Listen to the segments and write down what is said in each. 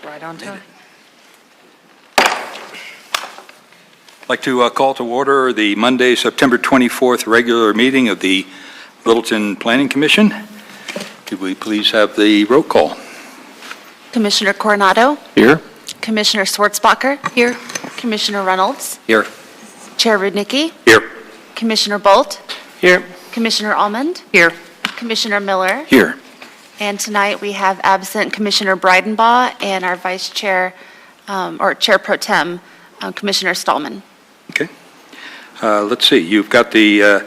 Right on time. I'd like to call to order the Monday, September 24th regular meeting of the Littleton Planning Commission. Could we please have the roll call? Commissioner Coronado? Here. Commissioner Schwartzbacher? Here. Commissioner Reynolds? Here. Chair Rudnicki? Here. Commissioner Bolt? Here. Commissioner Almond? Here. Commissioner Miller? Here. And tonight we have absent Commissioner Breidenbaugh and our Vice Chair, or Chair Pro Tem, Commissioner Stallman. Okay. Let's see. You've got the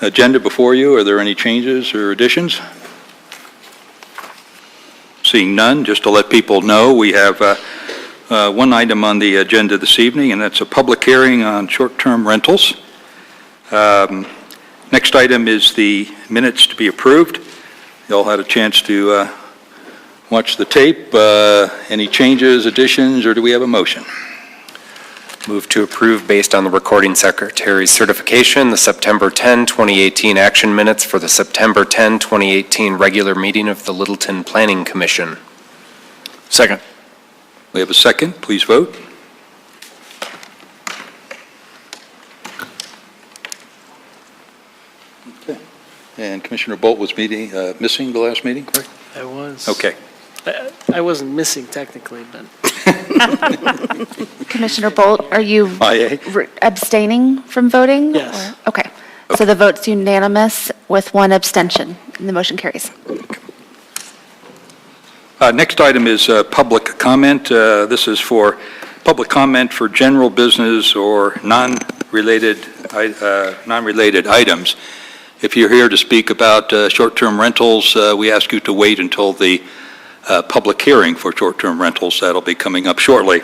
agenda before you. Are there any changes or additions? Seeing none, just to let people know, we have one item on the agenda this evening, and that's a public hearing on short-term rentals. Next item is the minutes to be approved. You all had a chance to watch the tape. Any changes, additions, or do we have a motion? Move to approve based on the recording secretary's certification, the September 10, 2018 action minutes for the September 10, 2018 regular meeting of the Littleton Planning Commission. Second. We have a second. Please vote. Okay. And Commissioner Bolt was missing the last meeting, correct? I was. Okay. I wasn't missing technically, but. Commissioner Bolt, are you abstaining from voting? Yes. Or- Okay. So the vote's unanimous with one abstention, and the motion carries. Next item is public comment. This is for public comment for general business or non-related items. If you're here to speak about short-term rentals, we ask you to wait until the public hearing for short-term rentals. That'll be coming up shortly.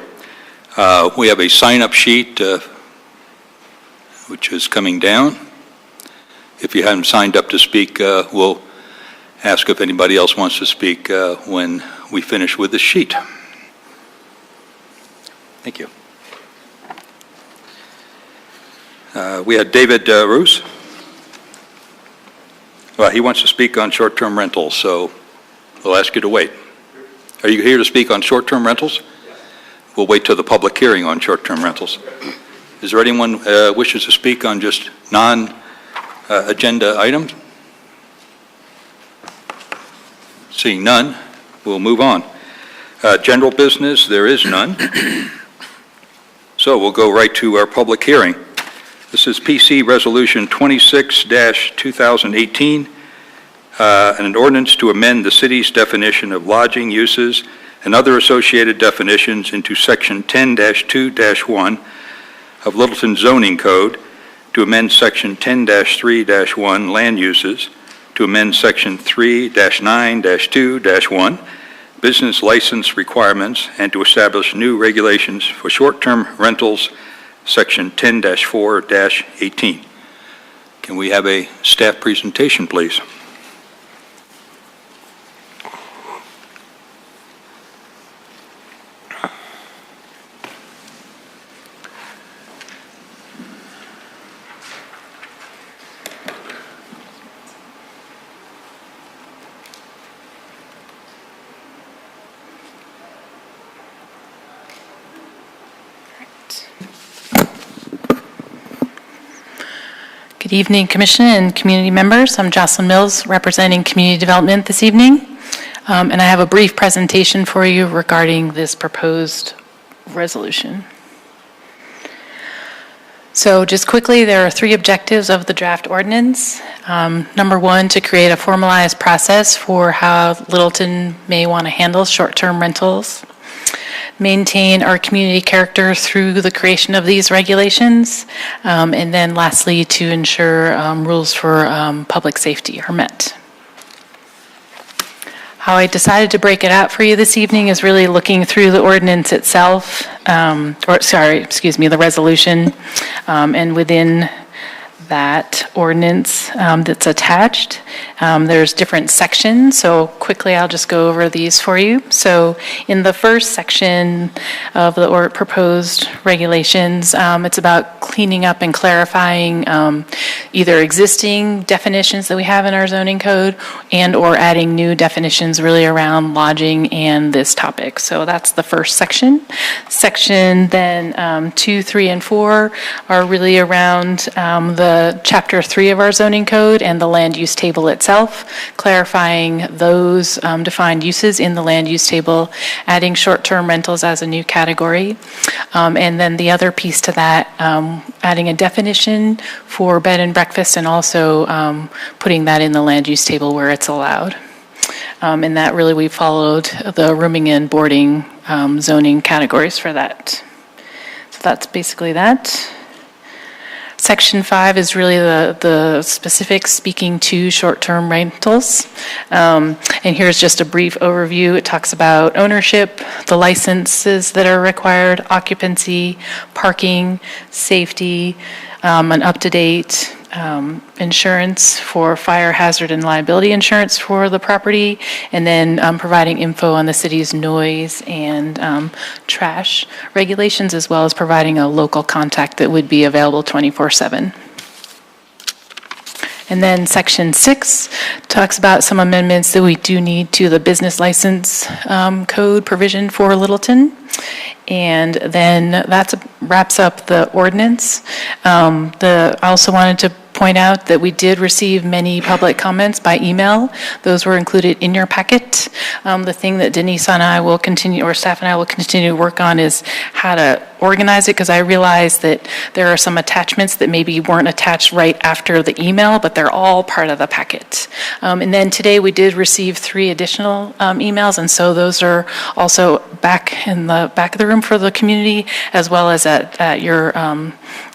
We have a sign-up sheet which is coming down. If you haven't signed up to speak, we'll ask if anybody else wants to speak when we finish with the sheet. Thank you. We had David Roos. Well, he wants to speak on short-term rentals, so we'll ask you to wait. Are you here to speak on short-term rentals? Yes. We'll wait till the public hearing on short-term rentals. Is there anyone wishes to speak on just non-agenda items? Seeing none, we'll move on. General business, there is none. So we'll go right to our public hearing. This is PC Resolution 26-2018, an ordinance to amend the city's definition of lodging uses and other associated definitions into Section 10-2-1 of Littleton Zoning Code, to amend Section 10-3-1 land uses, to amend Section 3-9-2-1 business license requirements, and to establish new regulations for short-term rentals, Section 10-4-18. Can we have a staff presentation, please? Good evening, Commission and community members. I'm Jocelyn Mills, representing Community Development this evening, and I have a brief presentation for you regarding this proposed resolution. So just quickly, there are three objectives of the draft ordinance. Number one, to create a formalized process for how Littleton may want to handle short-term rentals. Maintain our community character through the creation of these regulations, and then lastly, to ensure rules for public safety are met. How I decided to break it out for you this evening is really looking through the ordinance itself, the resolution, and within that ordinance that's attached. There's different sections, so quickly I'll just go over these for you. So in the first section of the proposed regulations, it's about cleaning up and clarifying either existing definitions that we have in our zoning code and/or adding new definitions really around lodging and this topic. So that's the first section. Section then 2, 3, and 4 are really around the Chapter 3 of our zoning code and the land use table itself, clarifying those defined uses in the land use table, adding short-term rentals as a new category. And then the other piece to that, adding a definition for bed and breakfast and also putting that in the land use table where it's allowed. And that really we followed the rooming and boarding zoning categories for that. So that's basically that. Section 5 is really the specifics speaking to short-term rentals. And here's just a brief overview. It talks about ownership, the licenses that are required, occupancy, parking, safety, an up-to-date insurance for fire hazard and liability insurance for the property, and then providing info on the city's noise and trash regulations, as well as providing a local contact that would be available 24/7. And then Section 6 talks about some amendments that we do need to the business license code provision for Littleton. And then that wraps up the ordinance. I also wanted to point out that we did receive many public comments by email. Those were included in your packet. The thing that Denise and I will continue, or staff and I will continue to work on, is how to organize it, because I realize that there are some attachments that maybe weren't attached right after the email, but they're all part of the packet. And then today we did receive 3 additional emails, and so those are also back in the back of the room for the community, as well as at your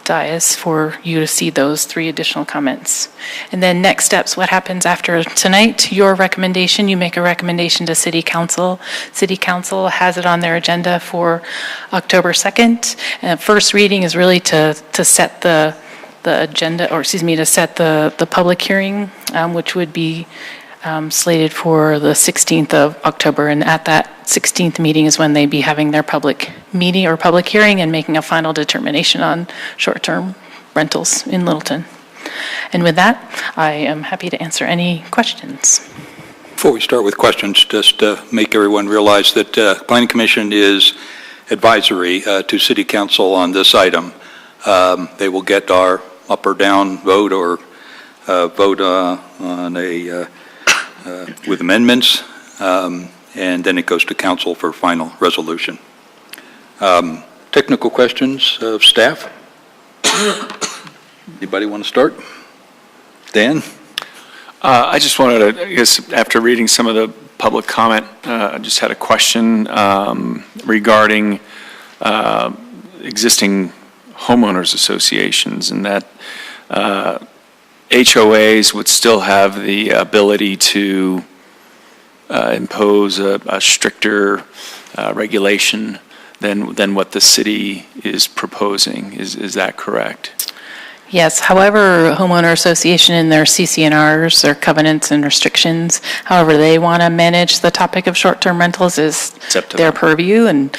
dais for you to see those 3 additional comments. And then next steps, what happens after tonight? Your recommendation, you make a recommendation to City Council. City Council has it on their agenda for October 2nd. And first reading is really to set the agenda, or excuse me, to set the public hearing, which would be slated for the 16th of October, and at that 16th meeting is when they'd be having their public meeting or public hearing and making a final determination on short-term rentals in Littleton. And with that, I am happy to answer any questions. Before we start with questions, just to make everyone realize that Planning Commission is advisory to City Council on this item. They will get our up or down vote, or vote on a with amendments, and then it goes to council for final resolution. Technical questions of staff? Anybody want to start? Dan? I just wanted to, I guess, after reading some of the public comment, I just had a question regarding existing homeowners associations, and that HOAs would still have the ability to impose a stricter regulation than what the city is proposing. Is that correct? Yes, however, homeowner association in their CC&Rs, their covenants and restrictions, however they want to manage the topic of short-term rentals is their purview, and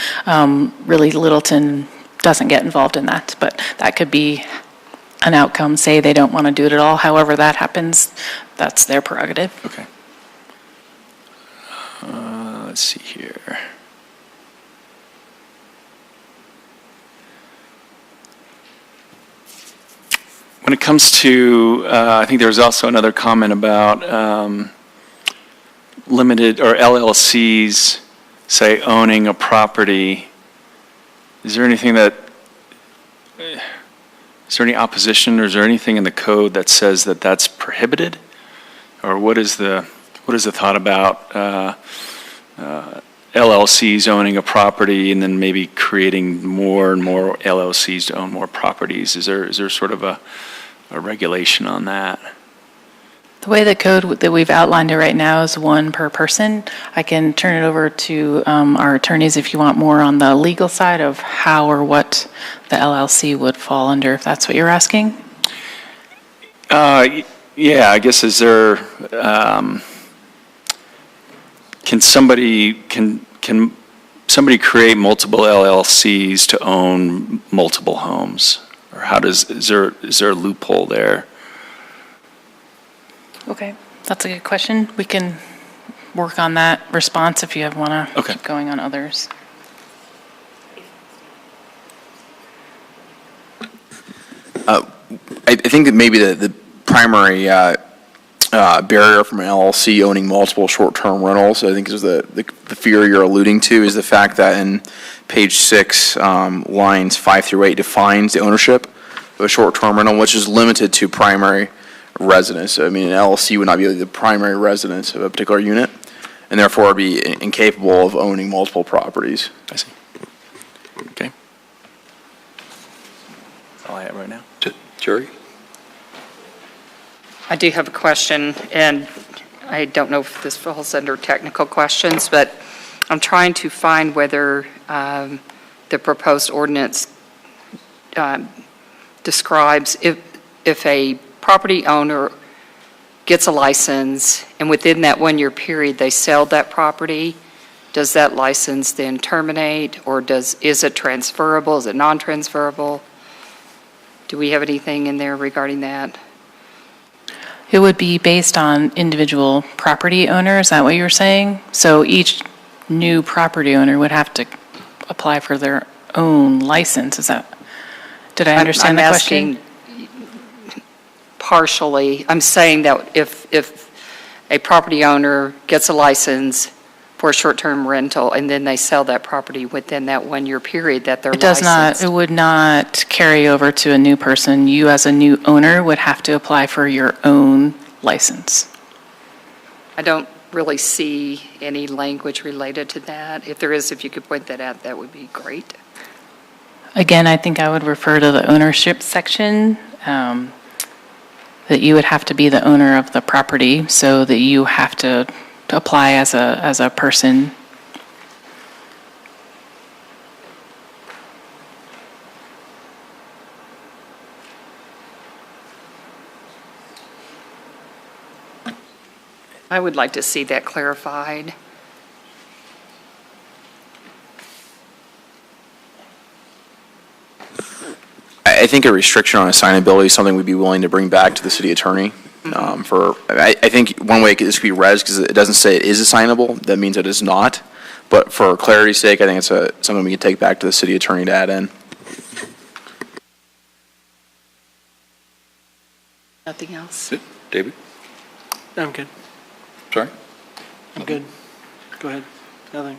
really Littleton doesn't get involved in that, but that could be an outcome. Say they don't want to do it at all, however that happens, that's their prerogative. Okay. Let's see here. When it comes to, I think there was also another comment about limited, or LLCs, say, owning a property. Is there anything that, is there any opposition, or is there anything in the code that says that that's prohibited? Or what is the thought about LLCs owning a property and then maybe creating more and more LLCs to own more properties? Is there sort of a regulation on that? The way the code that we've outlined it right now is 1 per person. I can turn it over to our attorneys if you want more on the legal side of how or what the LLC would fall under, if that's what you're asking. Yeah, I guess, is there, can somebody create multiple LLCs to own multiple homes? Or is there a loophole there? Okay, that's a good question. We can work on that response if you want to Okay. keep going on others. I think that maybe the primary barrier from an LLC owning multiple short-term rentals, I think is the fear you're alluding to, is the fact that in page 6, lines 5 through 8 defines the ownership of a short-term rental, which is limited to primary residence. I mean, an LLC would not be the primary residence of a particular unit, and therefore be incapable of owning multiple properties. I see. Okay. That's all I have right now. Jerry? I do have a question, and I don't know if this falls under technical questions, but I'm trying to find whether the proposed ordinance describes if a property owner gets a license, and within that one-year period, they sell that property, does that license then terminate, or is it transferable, is it non-transferable? Do we have anything in there regarding that? It would be based on individual property owner, is that what you're saying? So each new property owner would have to apply for their own license, is that, did I understand the question? I'm asking partially. I'm saying that if a property owner gets a license for a short-term rental and then they sell that property within that one-year period that they're It does licensed. not, it would not carry over to a new person. You as a new owner would have to apply for your own license. I don't really see any language related to that. If there is, if you could point that out, that would be great. Again, I think I would refer to the ownership section, that you would have to be the owner of the property, so that you have to apply as a person. I would like to see that clarified. I think a restriction on assignability is something we'd be willing to bring back to the city attorney. I think one way this could be read, because it doesn't say it is assignable, that means it is not. But for clarity's sake, I think it's something we can take back to the city attorney to add in. Nothing else? David? I'm good. Sorry? I'm good. Go ahead. Nothing.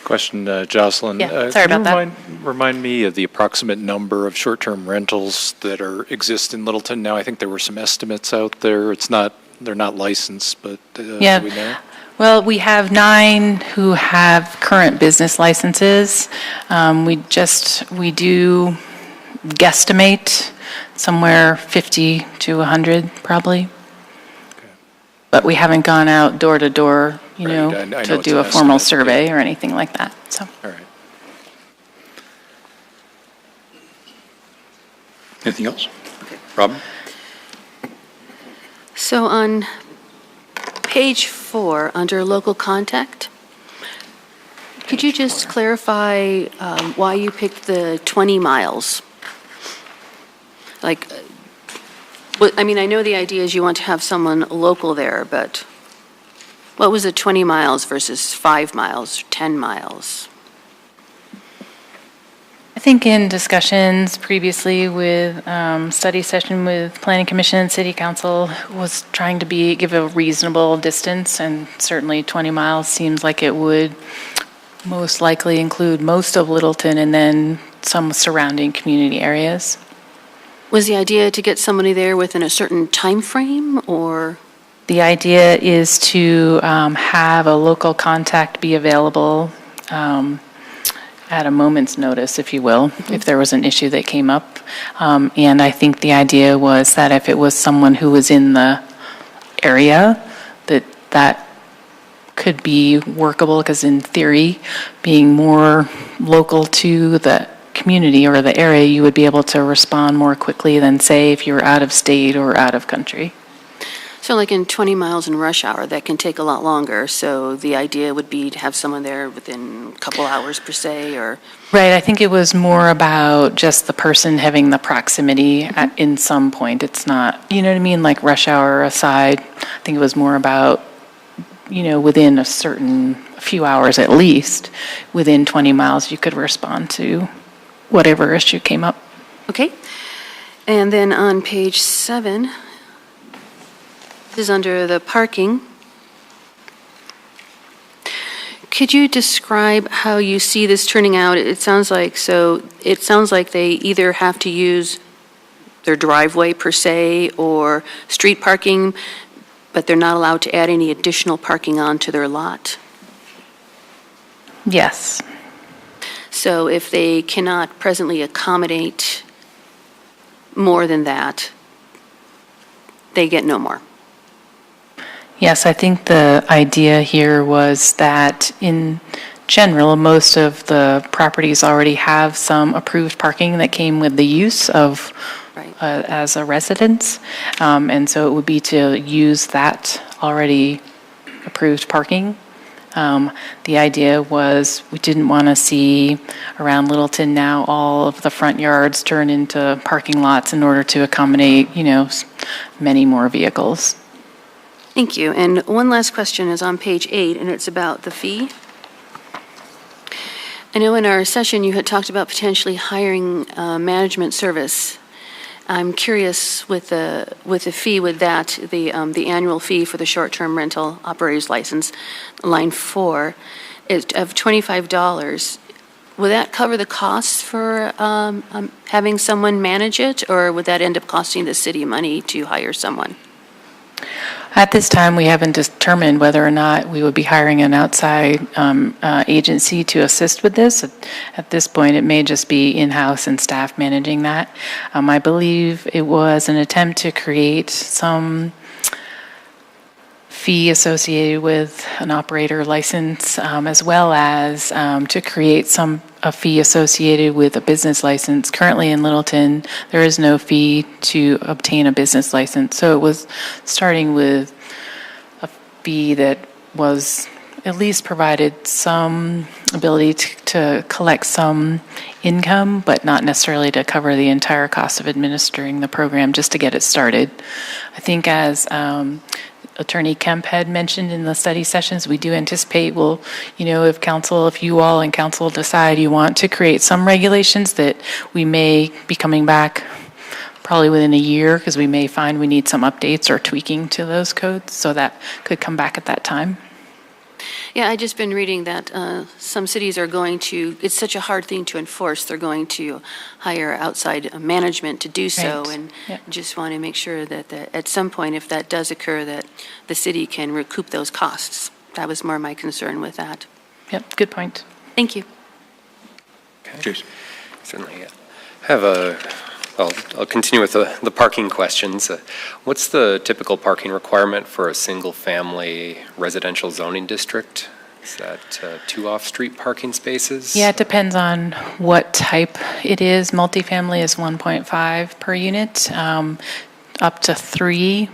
Question, Jocelyn. Yeah, sorry about that. Can you remind me of the approximate number of short-term rentals that exist in Littleton now? I think there were some estimates out there. They're not licensed, but Yeah. do we know? Well, we have 9 who have current business licenses. We do guesstimate somewhere 50 to 100 probably. But we haven't gone out door to door, Right, I know to it's do an a formal estimate, survey yeah. or anything like that, so. All right. Anything else? Robin? So on page 4, under local contact, could you just clarify why you picked the 20 miles? Like, I mean, I know the idea is you want to have someone local there, but what was it 20 miles versus 5 miles, 10 miles? I think in discussions previously with study session with Planning Commission and City Council was trying to give a reasonable distance, and certainly 20 miles seems like it would most likely include most of Littleton and then some surrounding community areas. Was the idea to get somebody there within a certain time frame, or? The idea is to have a local contact be available at a moment's notice, if you will, if there was an issue that came up. And I think the idea was that if it was someone who was in the area, that could be workable, because in theory, being more local to the community or the area, you would be able to respond more quickly than, say, if you were out of state or out of country. So like in 20 miles in rush hour, that can take a lot longer. So the idea would be to have someone there within a couple hours per se, or? Right, I think it was more about just the person having the proximity in some point. It's not, you know what I mean, like rush hour aside. I think it was more about, within a few hours at least, within 20 miles, you could respond to whatever issue came up. Okay. And then on page 7, this is under the parking. Could you describe how you see this turning out? It sounds like they either have to use their driveway per se or street parking, but they're not allowed to add any additional parking onto their lot. Yes. So if they cannot presently accommodate more than that, they get no more. Yes, I think the idea here was that in general, most of the properties already have some approved parking that came with the use of Right. as a residence. And so it would be to use that already approved parking. The idea was we didn't want to see around Littleton now all of the front yards turn into parking lots in order to accommodate, many more vehicles. Thank you. And one last question is on page 8, and it's about the fee. I know in our session you had talked about potentially hiring management service. I'm curious with the fee, with that, the annual fee for the short-term rental operator's license, line 4, is of $25. Would that cover the costs for having someone manage it, or would that end up costing the city money to hire someone? At this time, we haven't determined whether or not we would be hiring an outside agency to assist with this. At this point, it may just be in-house and staff managing that. I believe it was an attempt to create some fee associated with an operator license, as well as to create a fee associated with a business license. Currently in Littleton, there is no fee to obtain a business license. So it was starting with a fee that was at least provided some ability to collect some income, but not necessarily to cover the entire cost of administering the program, just to get it started. I think as Attorney Kemp had mentioned in the study sessions, we do anticipate if you all and council decide you want to create some regulations, that we may be coming back probably within a year, because we may find we need some updates or tweaking to those codes, so that could come back at that time. Yeah, I've just been reading that some cities are going to, it's such a hard thing to enforce, they're going to hire outside management to do so. Right. And Yep. just want to make sure that at some point, if that does occur, that the city can recoup those costs. That was more my concern with that. Yep, good point. Thank you. Jason. Certainly. I'll continue with the parking questions. What's the typical parking requirement for a single-family residential zoning district? Is that 2 off-street parking spaces? Yeah, it depends on what type it is. Multifamily is 1.5 per unit. Up to 3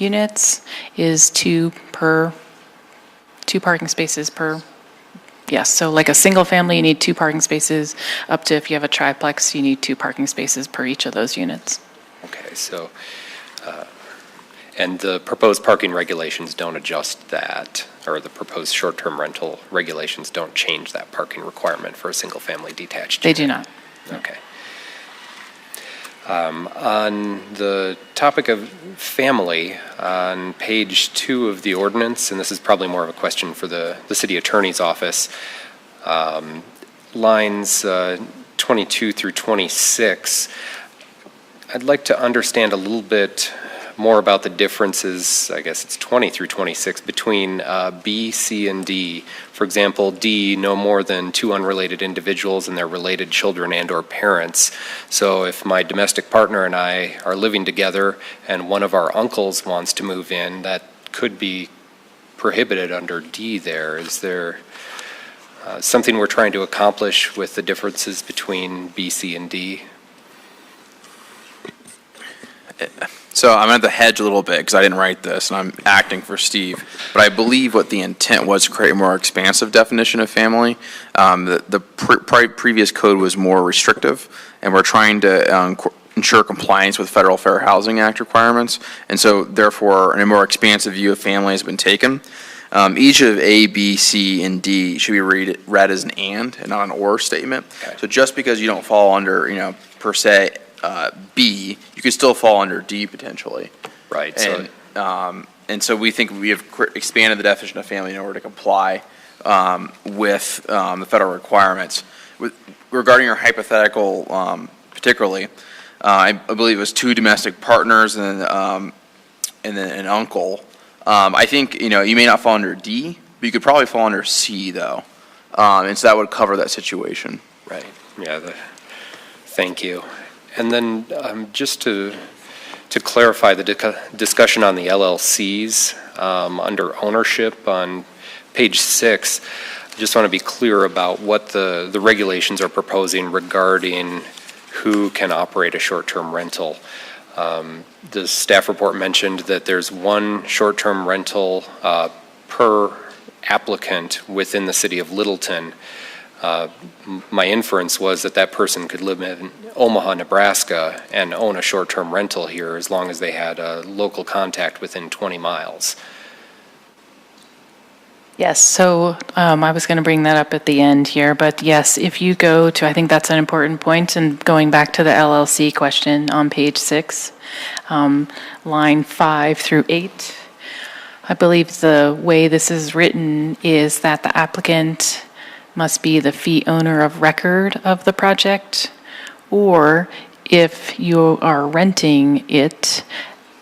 units is 2 parking spaces per. Yes, so like a single family, you need 2 parking spaces. Up to, if you have a triplex, you need 2 parking spaces per each of those units. Okay, so, and the proposed parking regulations don't adjust that, or the proposed short-term rental regulations don't change that parking requirement for a single-family detached They unit? do not. Okay. On the topic of family, on page 2 of the ordinance, and this is probably more of a question for the city attorney's office, lines 22 through 26, I'd like to understand a little bit more about the differences, I guess it's 20 through 26, between B, C, and D. For example, D, no more than 2 unrelated individuals and their related children and/or parents. So if my domestic partner and I are living together and one of our uncles wants to move in, that could be prohibited under D there. Is there something we're trying to accomplish with the differences between B, C, and D? So I'm going to hedge a little bit because I didn't write this, and I'm acting for Steve. But I believe what the intent was to create a more expansive definition of family. The previous code was more restrictive, and we're trying to ensure compliance with Federal Fair Housing Act requirements. And so, therefore, a more expansive view of family has been taken. Each of A, B, C, and D should be read as an and not an or statement. Okay. So just because you don't fall under, per se, B, you could still fall under D potentially. Right. And so we think we have expanded the definition of family in order to comply with the federal requirements. Regarding your hypothetical, particularly, I believe it was 2 domestic partners and then an uncle. I think you may not fall under D, but you could probably fall under C though, and so that would cover that situation. Right. Yeah. Thank you. And then just to clarify the discussion on the LLCs under ownership on page 6, I just want to be clear about what the regulations are proposing regarding who can operate a short-term rental. The staff report mentioned that there's 1 short-term rental per applicant within the city of Littleton. My inference was that person could live in Omaha, Nebraska, and own a short-term rental here as long as they had a local contact within 20 miles. Yes, so I was going to bring that up at the end here, but yes, if you go to, I think that's an important point, and going back to the LLC question on page 6, line 5 through 8, I believe the way this is written is that the applicant must be the fee owner of record of the project, or if you are renting it,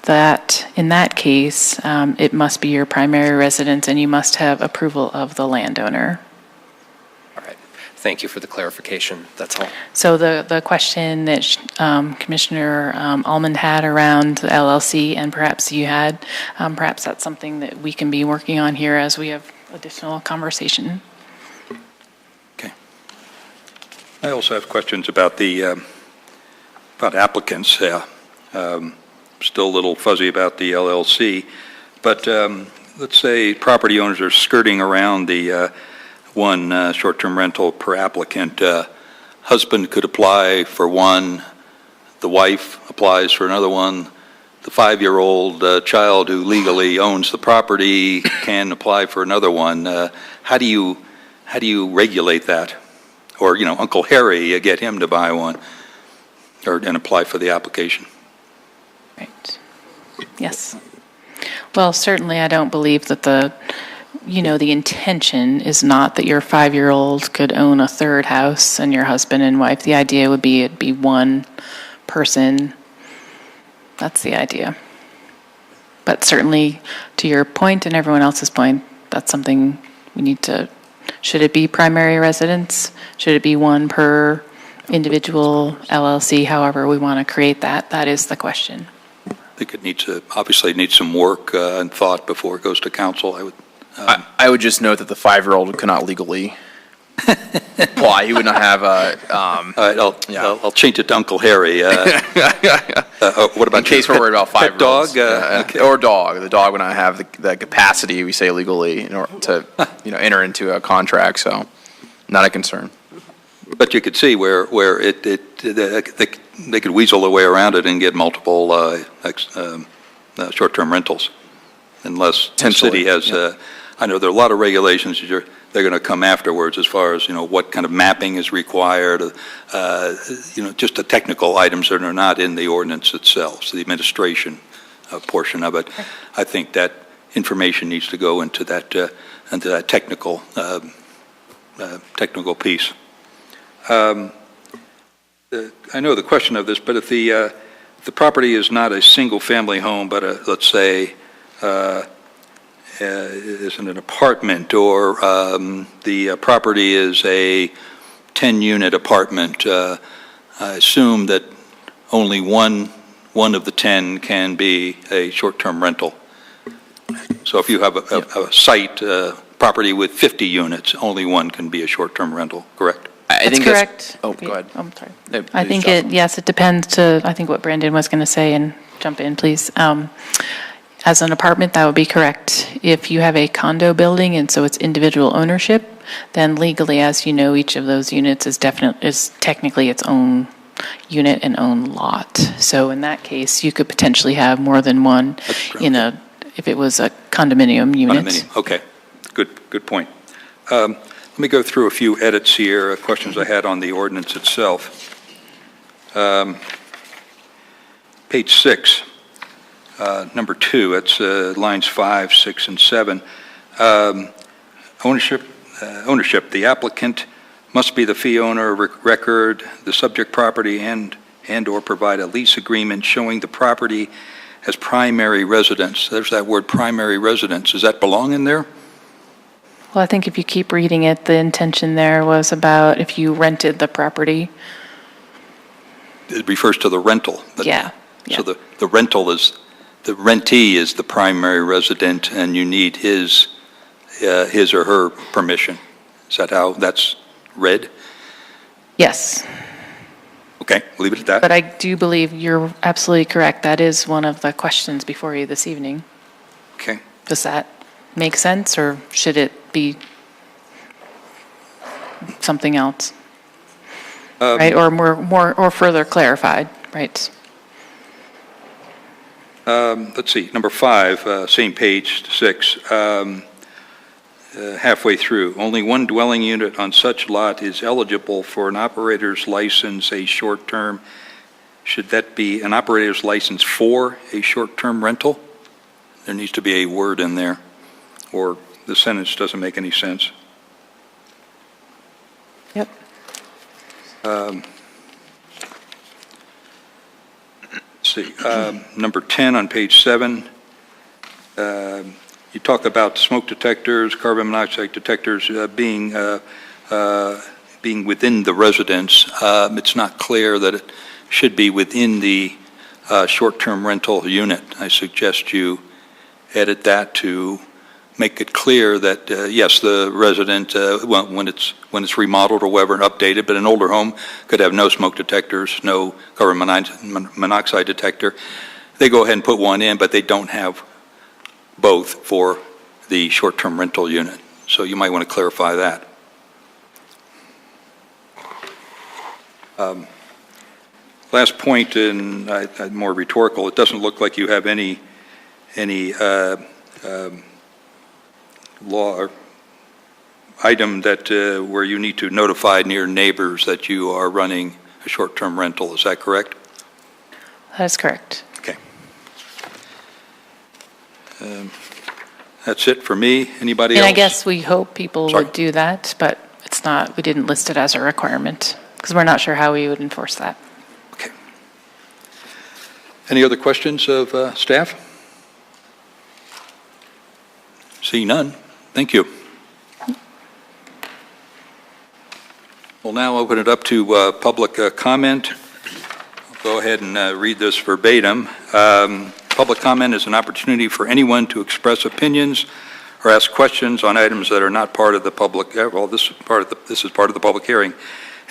that in that case, it must be your primary residence and you must have approval of the landowner. All right. Thank you for the clarification. That's all. So the question that Commissioner Almond had around the LLC, and perhaps you had, perhaps that's something that we can be working on here as we have additional conversation. I also have questions about about applicants. Still a little fuzzy about the LLC, but let's say property owners are skirting around the 1 short-term rental per applicant. Husband could apply for 1, the wife applies for another 1, the 5-year-old child who legally owns the property can apply for another 1. How do you regulate that? Or, Uncle Harry, get him to buy 1 and apply for the application. Right. Yes. Well, certainly I don't believe that the intention is not that your 5-year-old could own a 3rd house and your husband and wife. The idea would be it'd be 1 person. That's the idea. But certainly, to your point and everyone else's point, that's something we need to. Should it be primary residence? Should it be 1 per individual LLC? However we want to create that, that is the question. I think it obviously needs some work and thought before it goes to council. I would just note that the 5-year-old could not legally apply. He would not have a. All right, I'll change it to Uncle Harry. What about in case we're worried about 5-year-olds? Dog? Okay. Or dog. The dog would not have the capacity, we say legally, in order to enter into a contract. So, not a concern. But you could see where they could weasel their way around it and get multiple short-term rentals, unless the city has. Yeah. I know there are a lot of regulations they're going to come afterwards as far as what kind of mapping is required, just the technical items that are not in the ordinance itself. So the administration portion of it, I think that information needs to go into that technical piece. I know the question of this, but if the property is not a single-family home, but let's say isn't an apartment, or the property is a 10-unit apartment, I assume that only one of the 10 can be a short-term rental. So if you have a site property with 50 units, only 1 can be a short-term rental, correct? I That's think correct. Oh, go ahead. I'm sorry. No, I please, think Jocelyn. yes, it depends to, I think what Brandon was going to say, and jump in, please. As an apartment, that would be correct. If you have a condo building and so it's individual ownership, then legally, as you know, each of those units is technically its own unit and own lot. So in that case, you could potentially have more than one if it was a condominium unit. Condominium, okay. Good point. Let me go through a few edits here, questions I had on the ordinance itself. Page 6, number 2, that's lines 5, 6, and 7. Ownership, the applicant must be the fee owner of record, the subject property, and/or provide a lease agreement showing the property as primary residence. There's that word primary residence. Does that belong in there? Well, I think if you keep reading it, the intention there was about if you rented the property. It refers to the rental. Yeah. So the rental is, the rentee is the primary resident, and you need his or her permission. Is that how that's read? Yes. Okay, leave it at that. But I do believe you're absolutely correct. That is one of the questions before you this evening. Okay. Does that make sense, or should it be something else? Right, or more, or further clarified, right? Let's see, number 5, same page, 6, halfway through. Only one dwelling unit on such lot is eligible for an operator's license, a short-term. Should that be an operator's license for a short-term rental? There needs to be a word in there, or the sentence doesn't make any sense. Yep. Let's see, number 10 on page 7, you talk about smoke detectors, carbon monoxide detectors being within the residence. It's not clear that it should be within the short-term rental unit. I suggest you edit that to make it clear that, yes, the resident, when it's remodeled or whatever and updated, but an older home could have no smoke detectors, no carbon monoxide detector. They go ahead and put one in, but they don't have both for the short-term rental unit. So you might want to clarify that. Last point, and more rhetorical, it doesn't look like you have any law or item that where you need to notify near neighbors that you are running a short-term rental. Is that correct? That is correct. Okay. That's it for me. Anybody else? And I guess we hope people Sorry. would do that, but it's not, we didn't list it as a requirement because we're not sure how we would enforce that. Okay. Any other questions of staff? See none. Thank you. We'll now open it up to public comment. I'll go ahead and read this verbatim. Public comment is an opportunity for anyone to express opinions or ask questions on items that are not part of the public, well, this is part of the public hearing.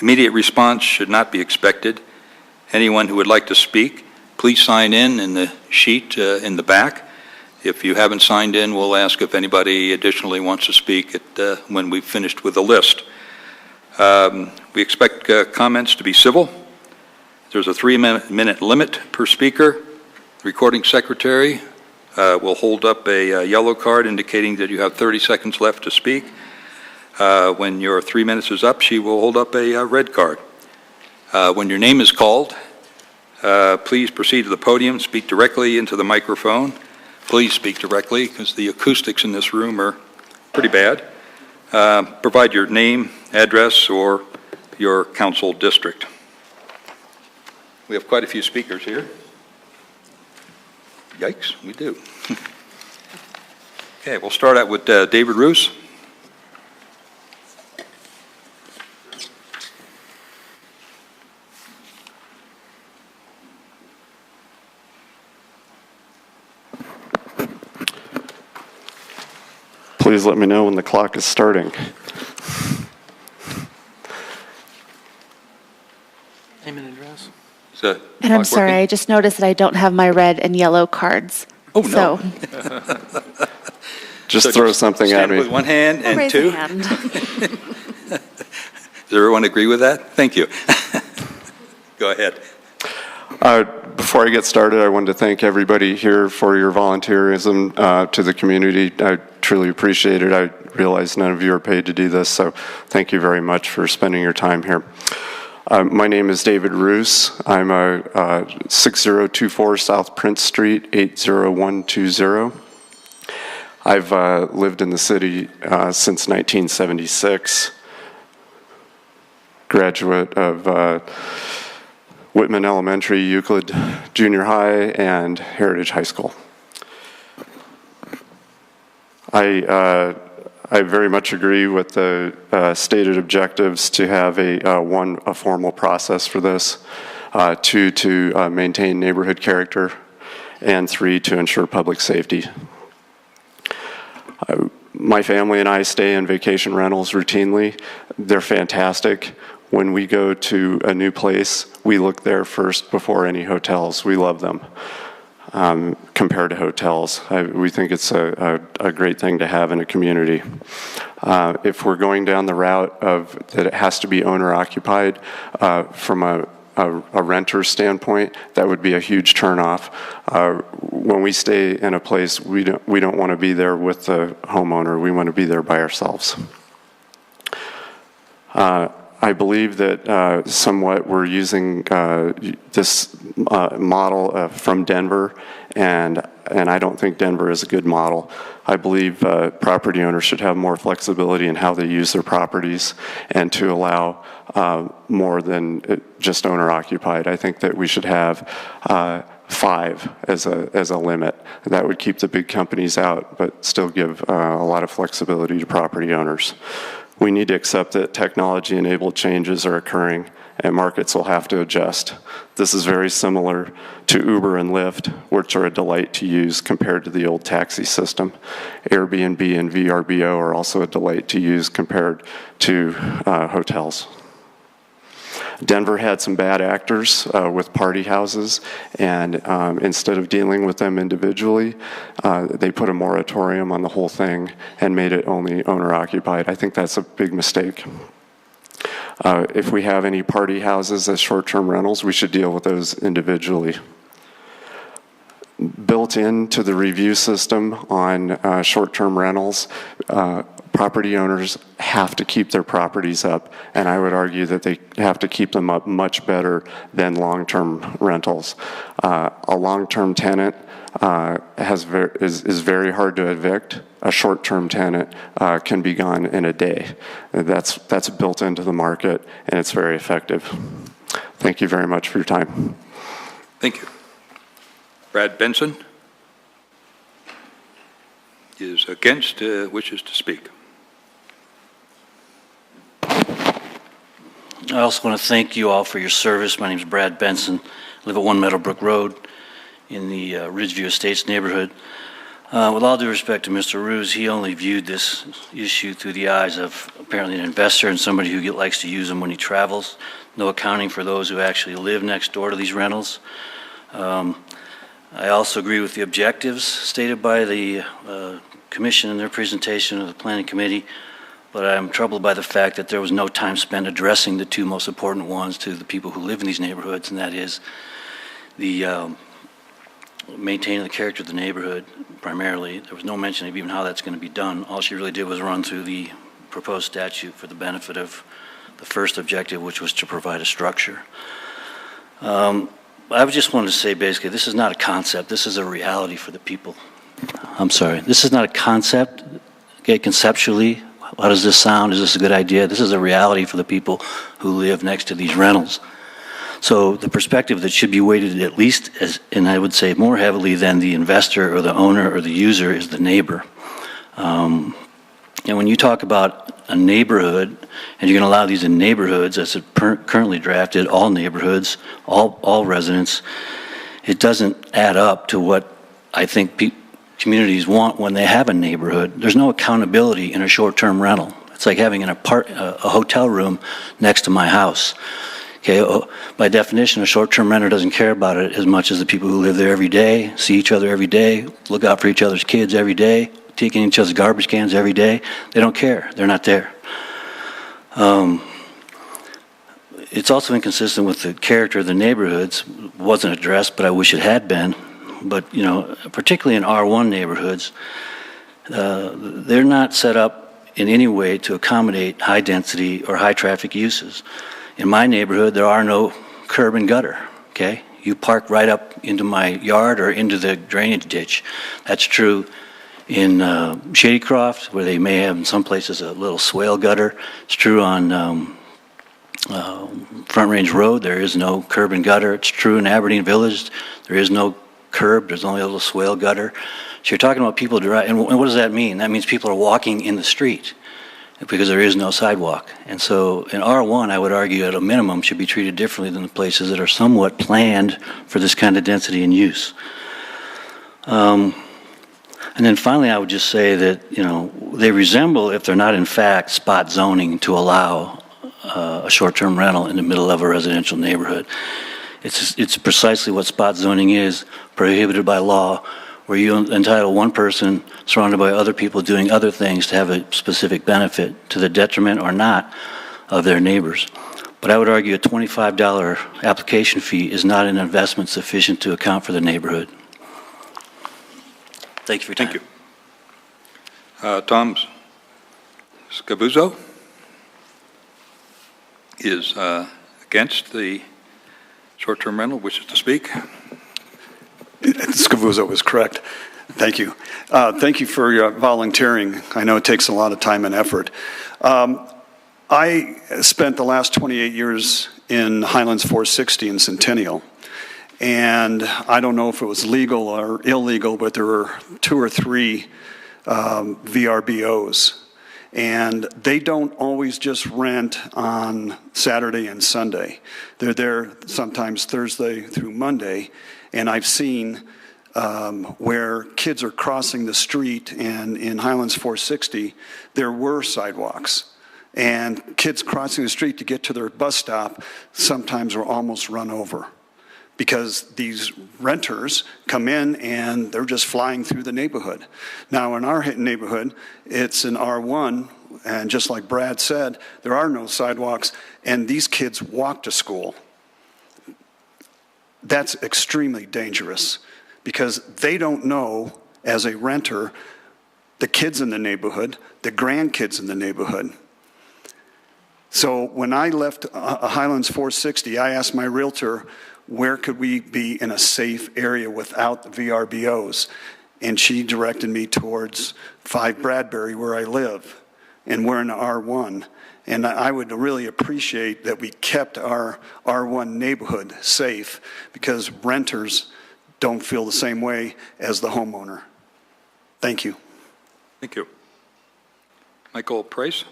Immediate response should not be expected. Anyone who would like to speak, please sign in the sheet in the back. If you haven't signed in, we'll ask if anybody additionally wants to speak when we've finished with the list. We expect comments to be civil. There's a 3-minute limit per speaker. The recording secretary will hold up a yellow card indicating that you have 30 seconds left to speak. When your 3 minutes is up, she will hold up a red card. When your name is called, please proceed to the podium, speak directly into the microphone. Please speak directly because the acoustics in this room are pretty bad. Provide your name, address, or your council district. We have quite a few speakers here. Yikes, we do. Okay, we'll start out with David Roos. Please let me know when the clock is starting. So, And I'm clock sorry, I working? just noticed that I don't have my red and yellow cards. Oh, no. So Just So throw something at stand me. with one hand I'll and raise a two? hand. Does everyone agree with that? Thank you. Go ahead. Before I get started, I wanted to thank everybody here for your volunteerism to the community. I truly appreciate it. I realize none of you are paid to do this, so thank you very much for spending your time here. My name is David Roos. I'm 6024 South Prince Street, 80120. I've lived in the city since 1976. Graduate of Whitman Elementary, Euclid Junior High, and Heritage High School. I very much agree with the stated objectives to have a formal process for this, 2, to maintain neighborhood character, and 3, to ensure public safety. My family and I stay in vacation rentals routinely. They're fantastic. When we go to a new place, we look there first before any hotels. We love them compared to hotels. We think it's a great thing to have in a community. If we're going down the route of that it has to be owner-occupied, from a renter standpoint, that would be a huge turnoff. When we stay in a place, we don't want to be there with the homeowner. We want to be there by ourselves. I believe that somewhat we're using this model from Denver, and I don't think Denver is a good model. I believe property owners should have more flexibility in how they use their properties and to allow more than just owner-occupied. I think that we should have 5 as a limit. That would keep the big companies out, but still give a lot of flexibility to property owners. We need to accept that technology-enabled changes are occurring and markets will have to adjust. This is very similar to Uber and Lyft, which are a delight to use compared to the old taxi system. Airbnb and VRBO are also a delight to use compared to hotels. Denver had some bad actors with party houses, and instead of dealing with them individually, they put a moratorium on the whole thing and made it only owner-occupied. I think that's a big mistake. If we have any party houses as short-term rentals, we should deal with those individually. Built into the review system on short-term rentals, property owners have to keep their properties up, and I would argue that they have to keep them up much better than long-term rentals. A long-term tenant is very hard to evict. A short-term tenant can be gone in a day. That's built into the market, and it's very effective. Thank you very much for your time. Thank you. Brad Benson is against, wishes to speak. I also want to thank you all for your service. My name is Brad Benson. I live at 1 Meadowbrook Road in the Ridgeview Estates neighborhood. With all due respect to Mr. Roos, he only viewed this issue through the eyes of apparently an investor and somebody who likes to use them when he travels. No accounting for those who actually live next door to these rentals. I also agree with the objectives stated by the Commission in their presentation of the Planning Committee, but I'm troubled by the fact that there was no time spent addressing the 2 most important ones to the people who live in these neighborhoods, and that is the maintaining the character of the neighborhood primarily. There was no mention of even how that's going to be done. All she really did was run through the proposed statute for the benefit of the first objective, which was to provide a structure. I just wanted to say basically this is not a concept, this is a reality for the people. I'm sorry, this is not a concept. Okay, conceptually, how does this sound? Is this a good idea? This is a reality for the people who live next to these rentals. So the perspective that should be weighted at least as, and I would say more heavily than the investor or the owner or the user, is the neighbor. And when you talk about a neighborhood, and you're going to allow these in neighborhoods, as it currently drafted, all neighborhoods, all residents, it doesn't add up to what I think communities want when they have a neighborhood. There's no accountability in a short-term rental. It's like having a hotel room next to my house. Okay, by definition, a short-term renter doesn't care about it as much as the people who live there every day, see each other every day, look out for each other's kids every day, taking each other's garbage cans every day. They don't care. They're not there. It's also inconsistent with the character of the neighborhoods. It wasn't addressed, but I wish it had been. But, you know, particularly in R1 neighborhoods, they're not set up in any way to accommodate high density or high traffic uses. In my neighborhood, there are no curb and gutter, okay? You park right up into my yard or into the drainage ditch. That's true in Shadycroft, where they may have in some places a little swale gutter. It's true on Front Range Road, there is no curb and gutter. It's true in Aberdeen Village, there is no curb, there's only a little swale gutter. So you're talking about people driving, and what does that mean? That means people are walking in the street because there is no sidewalk. And so in R1, I would argue at a minimum should be treated differently than the places that are somewhat planned for this kind of density and use. And then finally, I would just say that, you know, they resemble, if they're not in fact spot zoning, to allow a short-term rental in the middle of a residential neighborhood. It's precisely what spot zoning is, prohibited by law, where you entitle one person surrounded by other people doing other things to have a specific benefit to the detriment or not of their neighbors. But I would argue a $25 application fee is not an investment sufficient to account for the neighborhood. Thank you for your time. Thank you. Tom Scavuzzo is against the short-term rental, wishes to speak. Scavuzzo is correct. Thank you. Thank you for your volunteering. I know it takes a lot of time and effort. I spent the last 28 years in Highlands 460 in Centennial. And I don't know if it was legal or illegal, but there were 2 or 3 VRBOs. And they don't always just rent on Saturday and Sunday. They're there sometimes Thursday through Monday. And I've seen where kids are crossing the street, and in Highlands 460, there were sidewalks. And kids crossing the street to get to their bus stop sometimes were almost run over, because these renters come in and they're just flying through the neighborhood. Now, in our neighborhood, it's an R1, and just like Brad said, there are no sidewalks, and these kids walk to school. That's extremely dangerous, because they don't know, as a renter, the kids in the neighborhood, the grandkids in the neighborhood. So when I left Highlands 460, I asked my realtor, where could we be in a safe area without the VRBOs? And she directed me towards 5 Bradbury, where I live, and we're in R1. And I would really appreciate that we kept our R1 neighborhood safe, because renters don't feel the same way as the homeowner. Thank you. Thank you. Michael Price?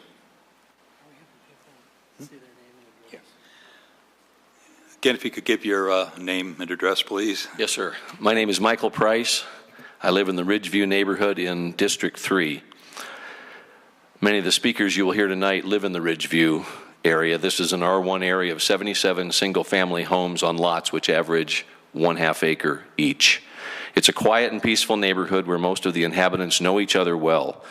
Again, if you could give your name and address, please. Yes, sir. My name is Michael Price. I live in the Ridgeview neighborhood in District 3. Many of the speakers you will hear tonight live in the Ridgeview area. This is an R1 area of 77 single-family homes on lots which average 1/2 acre each. It's a quiet and peaceful neighborhood where most of the inhabitants know each other well.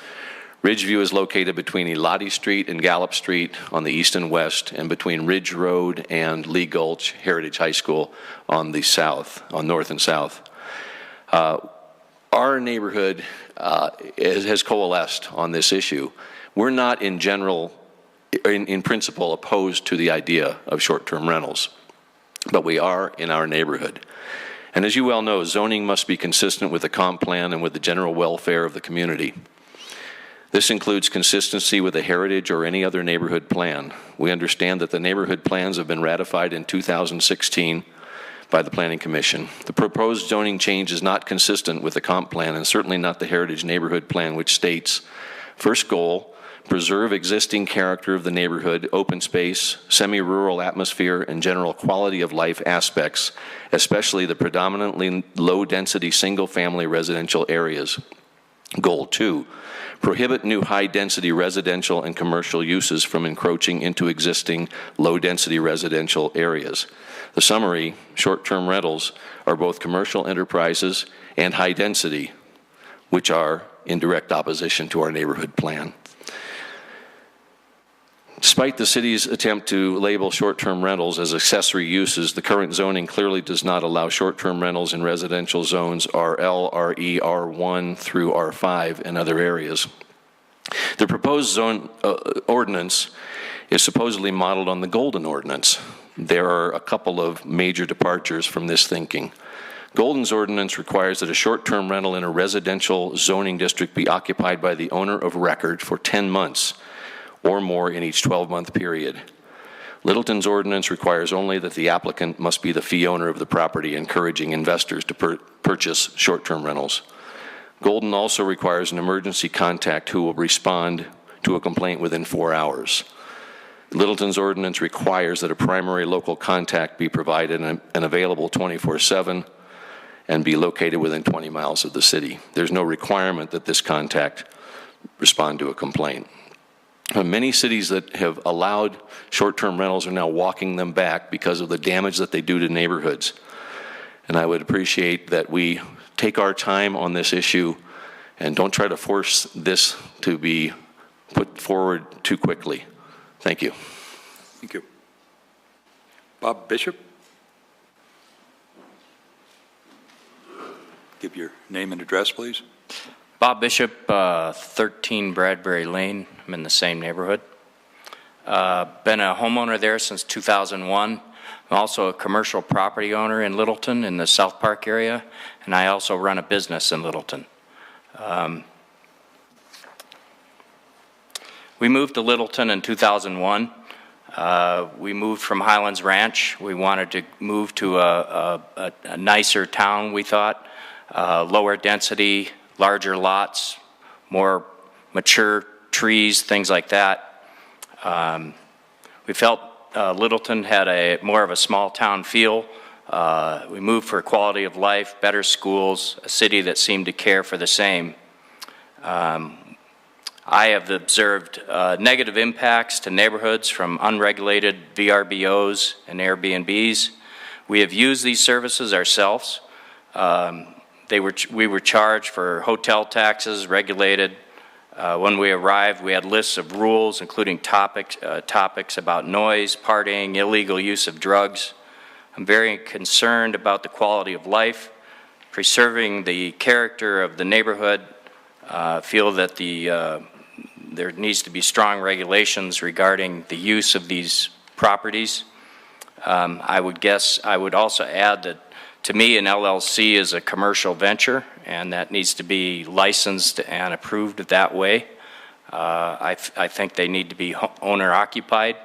Ridgeview is located between Elati Street and Gallup Street on the east and west, and between Ridge Road and Lee Gulch Heritage High School on the south, on north and south. Our neighborhood has coalesced on this issue. We're not in general, in principle, opposed to the idea of short-term rentals, but we are in our neighborhood. And as you well know, zoning must be consistent with the comp plan and with the general welfare of the community. This includes consistency with the heritage or any other neighborhood plan. We understand that the neighborhood plans have been ratified in 2016 by the Planning Commission. The proposed zoning change is not consistent with the comp plan, and certainly not the Heritage Neighborhood Plan, which states, first goal, preserve existing character of the neighborhood, open space, semi-rural atmosphere, and general quality of life aspects, especially the predominantly low-density single-family residential areas. Goal 2, prohibit new high-density residential and commercial uses from encroaching into existing low-density residential areas. The summary, short-term rentals are both commercial enterprises and high-density, which are in direct opposition to our neighborhood plan. Despite the city's attempt to label short-term rentals as accessory uses, the current zoning clearly does not allow short-term rentals in residential zones RL, RE, R1 through R5 and other areas. The proposed zone ordinance is supposedly modeled on the Golden Ordinance. There are a couple of major departures from this thinking. Golden's ordinance requires that a short-term rental in a residential zoning district be occupied by the owner of record for 10 months or more in each 12-month period. Littleton's ordinance requires only that the applicant must be the fee owner of the property, encouraging investors to purchase short-term rentals. Golden also requires an emergency contact who will respond to a complaint within 4 hours. Littleton's ordinance requires that a primary local contact be provided and available 24/7 and be located within 20 miles of the city. There's no requirement that this contact respond to a complaint. Many cities that have allowed short-term rentals are now walking them back because of the damage that they do to neighborhoods. And I would appreciate that we take our time on this issue and don't try to force this to be put forward too quickly. Thank you. Thank you. Bob Bishop? Give your name and address, please. Bob Bishop, 13 Bradbury Lane. I'm in the same neighborhood. Been a homeowner there since 2001. I'm also a commercial property owner in Littleton in the South Park area, and I also run a business in Littleton. We moved to Littleton in 2001. We moved from Highlands Ranch. We wanted to move to a nicer town, we thought, lower density, larger lots, more mature trees, things like that. We felt Littleton had more of a small town feel. We moved for quality of life, better schools, a city that seemed to care for the same. I have observed negative impacts to neighborhoods from unregulated VRBOs and Airbnbs. We have used these services ourselves. We were charged for hotel taxes, regulated. When we arrived, we had lists of rules, including topics about noise, partying, illegal use of drugs. I'm very concerned about the quality of life, preserving the character of the neighborhood. Feel that there needs to be strong regulations regarding the use of these properties. I would also add that to me, an LLC is a commercial venture, and that needs to be licensed and approved that way. I think they need to be owner-occupied,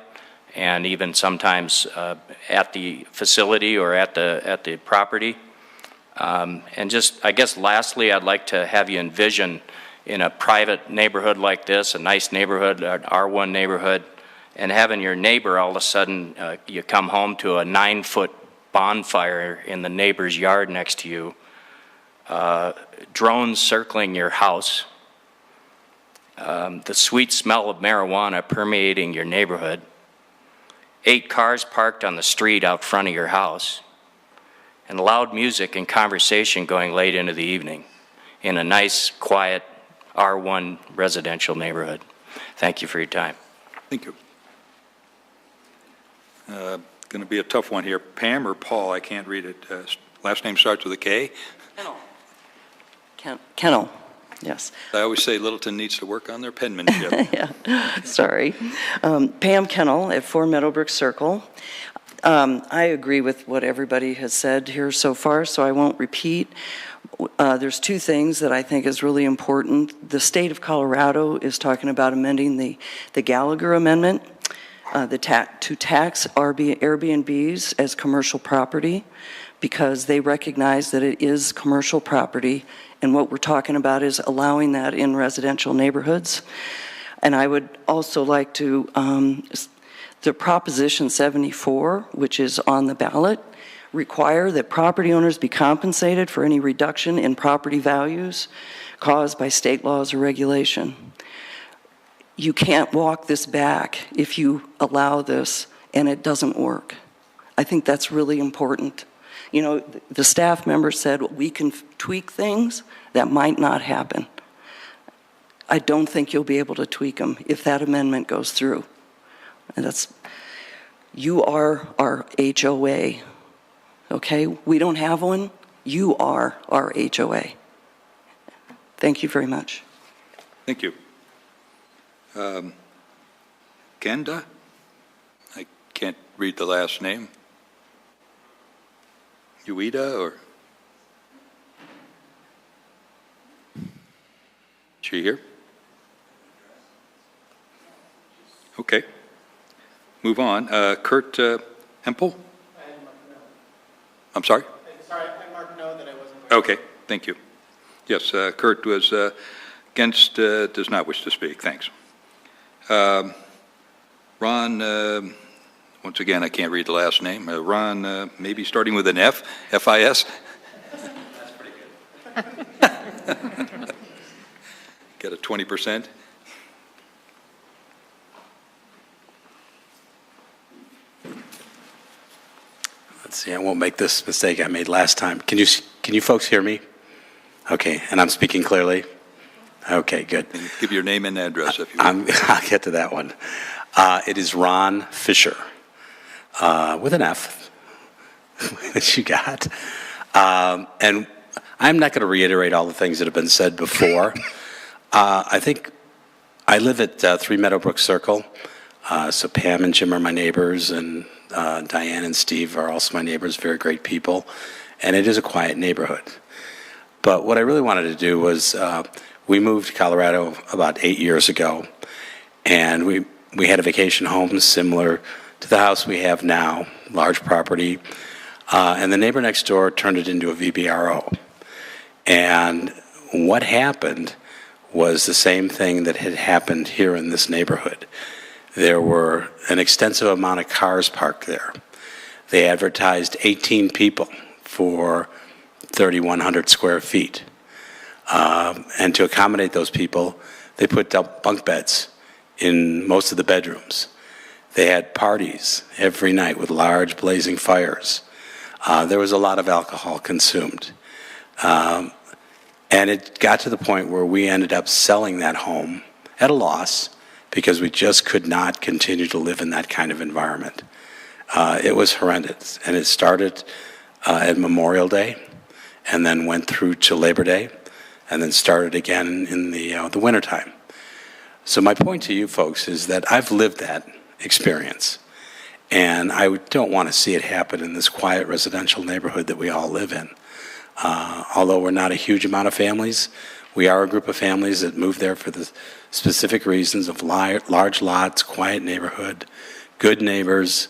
and even sometimes at the facility or at the property. And just, I guess, lastly, I'd like to have you envision in a private neighborhood like this, a nice neighborhood, an R1 neighborhood, and having your neighbor all of a sudden, you come home to a 9-foot bonfire in the neighbor's yard next to you, drones circling your house, the sweet smell of marijuana permeating your neighborhood, 8 cars parked on the street out front of your house, and loud music and conversation going late into the evening in a nice, quiet R1 residential neighborhood. Thank you for your time. Thank you. Going to be a tough one here. Pam or Paul? I can't read it. Last name starts with a K. Kennel, yes. I always say Littleton needs to work on their penmanship. Yeah, sorry. Pam Kennel at 4 Meadowbrook Circle. I agree with what everybody has said here so far, so I won't repeat. There's 2 things that I think is really important. The state of Colorado is talking about amending the Gallagher Amendment to tax Airbnbs as commercial property, because they recognize that it is commercial property, and what we're talking about is allowing that in residential neighborhoods. And I would also like to, the Proposition 74, which is on the ballot, require that property owners be compensated for any reduction in property values caused by state laws or regulation. You can't walk this back if you allow this and it doesn't work. I think that's really important. You know, the staff member said we can tweak things. That might not happen. I don't think you'll be able to tweak them if that amendment goes through. And you are our HOA, okay? We don't have one. You are our HOA. Thank you very much. Thank you. Kenda? I can't read the last name. Ueda or? She here? Okay. Move on. Kurt Hempel? I'm sorry? Sorry, I marked no that I wasn't. Okay, thank you. Yes, Kurt was against, does not wish to speak. Thanks. Ron, once again, I can't read the last name. Ron, maybe starting with an F, F-I-S? That's pretty good. Get a 20%? Let's see, I won't make this mistake I made last time. Can you folks hear me? Okay, and I'm speaking clearly? Okay, good. And give your name and address if you want. I'll get to that one. It is Ron Fisher, with an F, that you got. And I'm not going to reiterate all the things that have been said before. I think I live at 3 Meadowbrook Circle, so Pam and Jim are my neighbors, and Diane and Steve are also my neighbors, very great people, and it is a quiet neighborhood. But what I really wanted to do was, we moved to Colorado about 8 years ago, and we had a vacation home similar to the house we have now, large property, and the neighbor next door turned it into a VBRO. And what happened was the same thing that had happened here in this neighborhood. There were an extensive amount of cars parked there. They advertised 18 people for 3,100 square feet. And to accommodate those people, they put bunk beds in most of the bedrooms. They had parties every night with large blazing fires. There was a lot of alcohol consumed. And it got to the point where we ended up selling that home at a loss because we just could not continue to live in that kind of environment. It was horrendous. And it started at Memorial Day and then went through to Labor Day and then started again in the wintertime. So my point to you folks is that I've lived that experience. And I don't want to see it happen in this quiet residential neighborhood that we all live in. Although we're not a huge amount of families, we are a group of families that move there for the specific reasons of large lots, quiet neighborhood, good neighbors,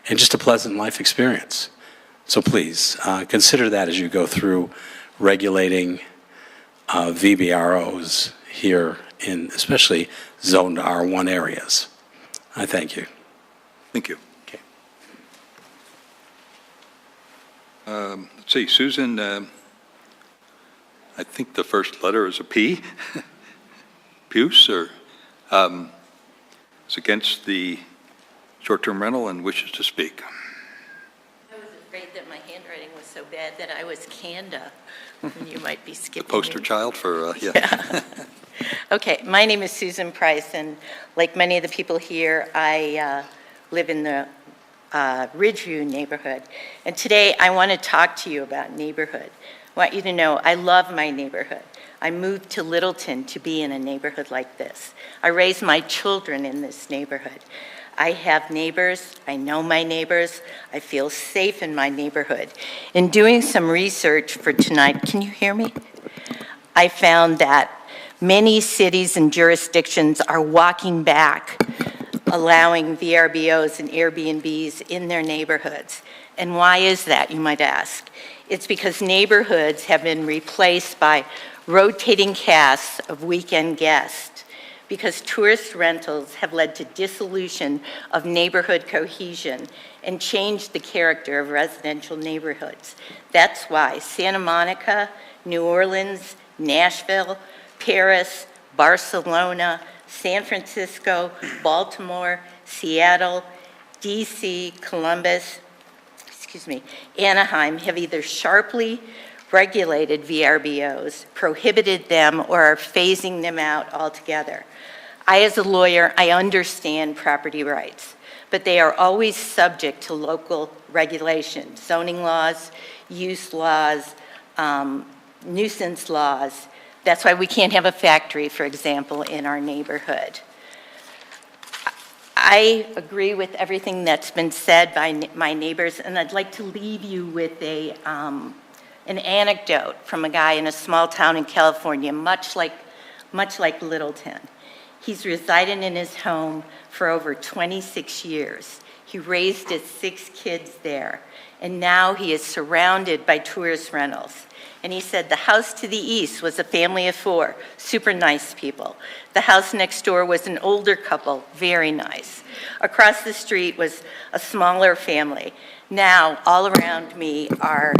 and just a pleasant life experience. So please, consider that as you go through regulating VBROs here in especially zoned R1 areas. I thank you. Thank you. Okay. Let's see, Susan, I think the first letter is a P. Puce, or is against the short-term rental and wishes to speak. I was afraid that my handwriting was so bad that I was Kanda, and you might be skipping. The poster child for, yeah. Okay, my name is Susan Price, and like many of the people here, I live in the Ridgeview neighborhood. And today I want to talk to you about neighborhood. I want you to know I love my neighborhood. I moved to Littleton to be in a neighborhood like this. I raised my children in this neighborhood. I have neighbors. I know my neighbors. I feel safe in my neighborhood. In doing some research for tonight, can you hear me? I found that many cities and jurisdictions are walking back, allowing VRBOs and Airbnbs in their neighborhoods. And why is that, you might ask? It's because neighborhoods have been replaced by rotating casts of weekend guests, because tourist rentals have led to dissolution of neighborhood cohesion and changed the character of residential neighborhoods. That's why Santa Monica, New Orleans, Nashville, Paris, Barcelona, San Francisco, Baltimore, Seattle, DC, Columbus, Anaheim have either sharply regulated VRBOs, prohibited them, or are phasing them out altogether. As a lawyer, I understand property rights, but they are always subject to local regulations, zoning laws, use laws, nuisance laws. That's why we can't have a factory, for example, in our neighborhood. I agree with everything that's been said by my neighbors, and I'd like to leave you with an anecdote from a guy in a small town in California, much like Littleton. He's resided in his home for over 26 years. He raised his 6 kids there, and now he is surrounded by tourist rentals. And he said the house to the east was a family of 4, super nice people. The house next door was an older couple, very nice. Across the street was a smaller family. Now, all around me are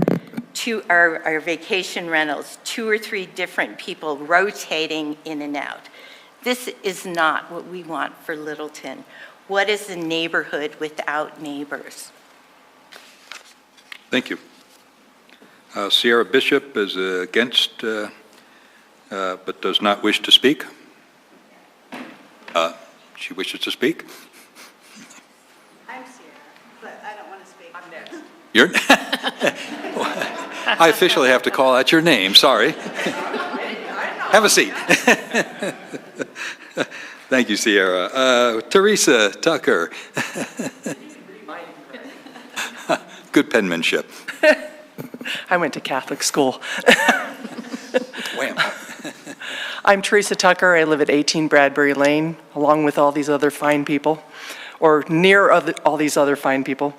vacation rentals, 2 or 3 different people rotating in and out. This is not what we want for Littleton. What is a neighborhood without neighbors? Thank you. Sierra Bishop is against, but does not wish to speak. She wishes to speak. I'm Sierra, but I don't want to speak. I'm next. You're I officially have to call out your name, sorry. Have a seat. Thank you, Sierra. Teresa Tucker. Good penmanship. I went to Catholic school. Wham. I'm Teresa Tucker. I live at 18 Bradbury Lane, along with all these other fine people, or near all these other fine people.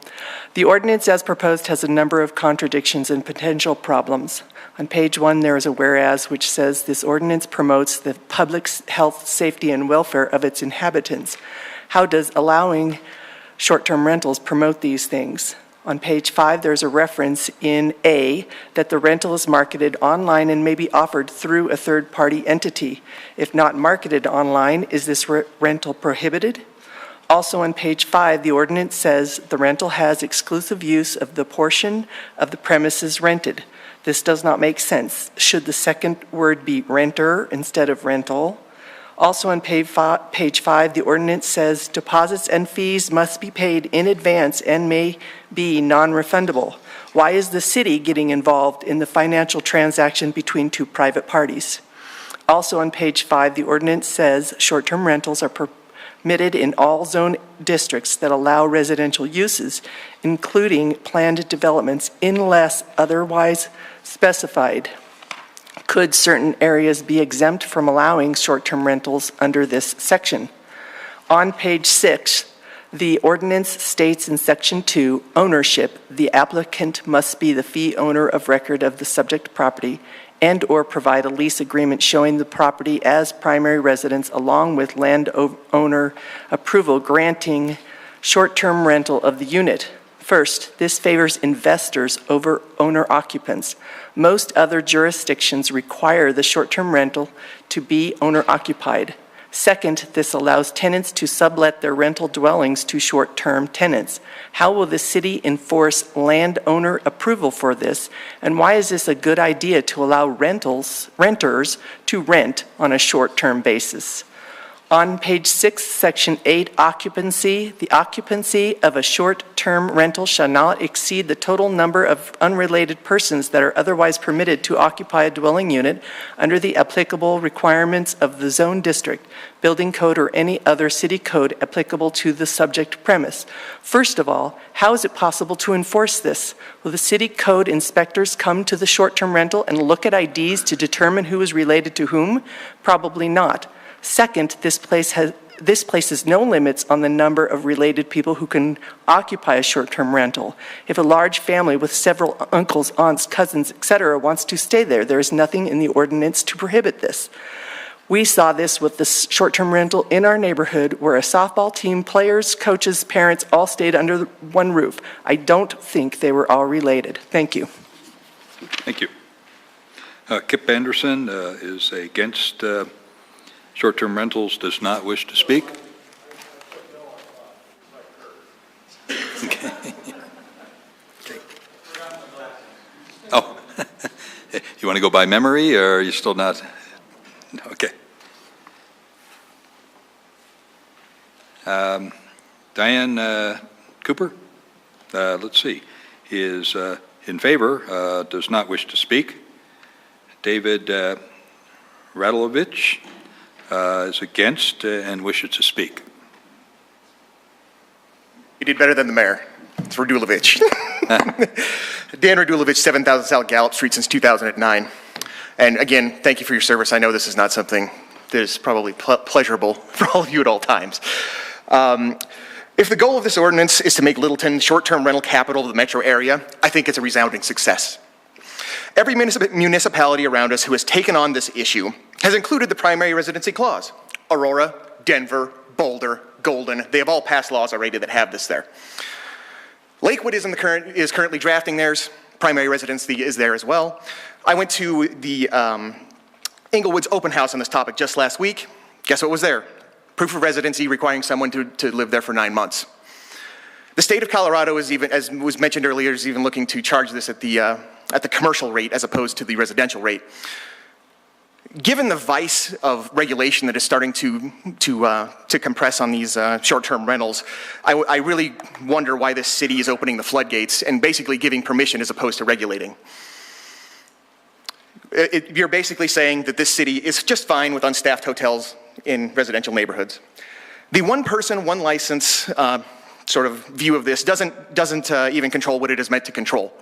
The ordinance as proposed has a number of contradictions and potential problems. On page 1, there is a whereas which says this ordinance promotes the public health, safety, and welfare of its inhabitants. How does allowing short-term rentals promote these things? On page 5, there's a reference in A that the rental is marketed online and may be offered through a third-party entity. If not marketed online, is this rental prohibited? Also on page 5, the ordinance says the rental has exclusive use of the portion of the premises rented. This does not make sense. Should the second word be renter instead of rental? Also on page 5, the ordinance says deposits and fees must be paid in advance and may be non-refundable. Why is the city getting involved in the financial transaction between 2 private parties? Also on page 5, the ordinance says short-term rentals are permitted in all zone districts that allow residential uses, including planned developments, unless otherwise specified. Could certain areas be exempt from allowing short-term rentals under this section? On page 6, the ordinance states in section 2, ownership, the applicant must be the fee owner of record of the subject property and or provide a lease agreement showing the property as primary residence along with landowner approval granting short-term rental of the unit. First, this favors investors over owner-occupants. Most other jurisdictions require the short-term rental to be owner-occupied. Second, this allows tenants to sublet their rental dwellings to short-term tenants. How will the city enforce landowner approval for this? And why is this a good idea to allow renters to rent on a short-term basis? On page 6, section 8, occupancy, the occupancy of a short-term rental shall not exceed the total number of unrelated persons that are otherwise permitted to occupy a dwelling unit under the applicable requirements of the zone district, building code, or any other city code applicable to the subject premise. First of all, how is it possible to enforce this? Will the city code inspectors come to the short-term rental and look at IDs to determine who is related to whom? Probably not. Second, this places no limits on the number of related people who can occupy a short-term rental. If a large family with several uncles, aunts, cousins, etc. wants to stay there, there is nothing in the ordinance to prohibit this. We saw this with the short-term rental in our neighborhood where a softball team, players, coaches, parents all stayed under one roof. I don't think they were all related. Thank you. Thank you. Kip Anderson is against short-term rentals, does not wish to speak. Okay. Okay. Oh, you want to go by memory, or are you still not? Okay. Diane Cooper, let's see, is in favor, does not wish to speak. David Radulovich is against and wishes to speak. You did better than the mayor. It's Radulovich. Dan Radulovich, 7,000 South Gallup Street since 2009. And again, thank you for your service. I know this is not something that is probably pleasurable for all of you at all times. If the goal of this ordinance is to make Littleton short-term rental capital of the metro area, I think it's a resounding success. Every municipality around us who has taken on this issue has included the primary residency clause. Aurora, Denver, Boulder, Golden, they have all passed laws already that have this there. Lakewood is currently drafting theirs. Primary residency is there as well. I went to the Inglewood's open house on this topic just last week. Guess what was there? Proof of residency requiring someone to live there for 9 months. The state of Colorado is even, as was mentioned earlier, is even looking to charge this at the commercial rate as opposed to the residential rate. Given the vice of regulation that is starting to compress on these short-term rentals, I really wonder why this city is opening the floodgates and basically giving permission as opposed to regulating. You're basically saying that this city is just fine with unstaffed hotels in residential neighborhoods. The one person, one license sort of view of this doesn't even control what it is meant to control.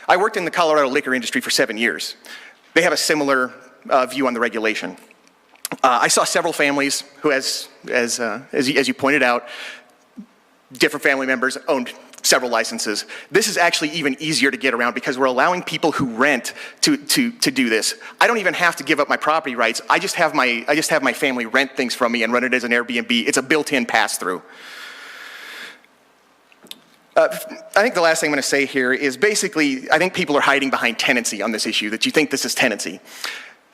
I worked in the Colorado liquor industry for 7 years. They have a similar view on the regulation. I saw several families who, as you pointed out, different family members owned several licenses. This is actually even easier to get around because we're allowing people who rent to do this. I don't even have to give up my property rights. I just have my family rent things from me and run it as an Airbnb. It's a built-in pass-through. I think the last thing I'm going to say here is basically, I think people are hiding behind tenancy on this issue, that you think this is tenancy.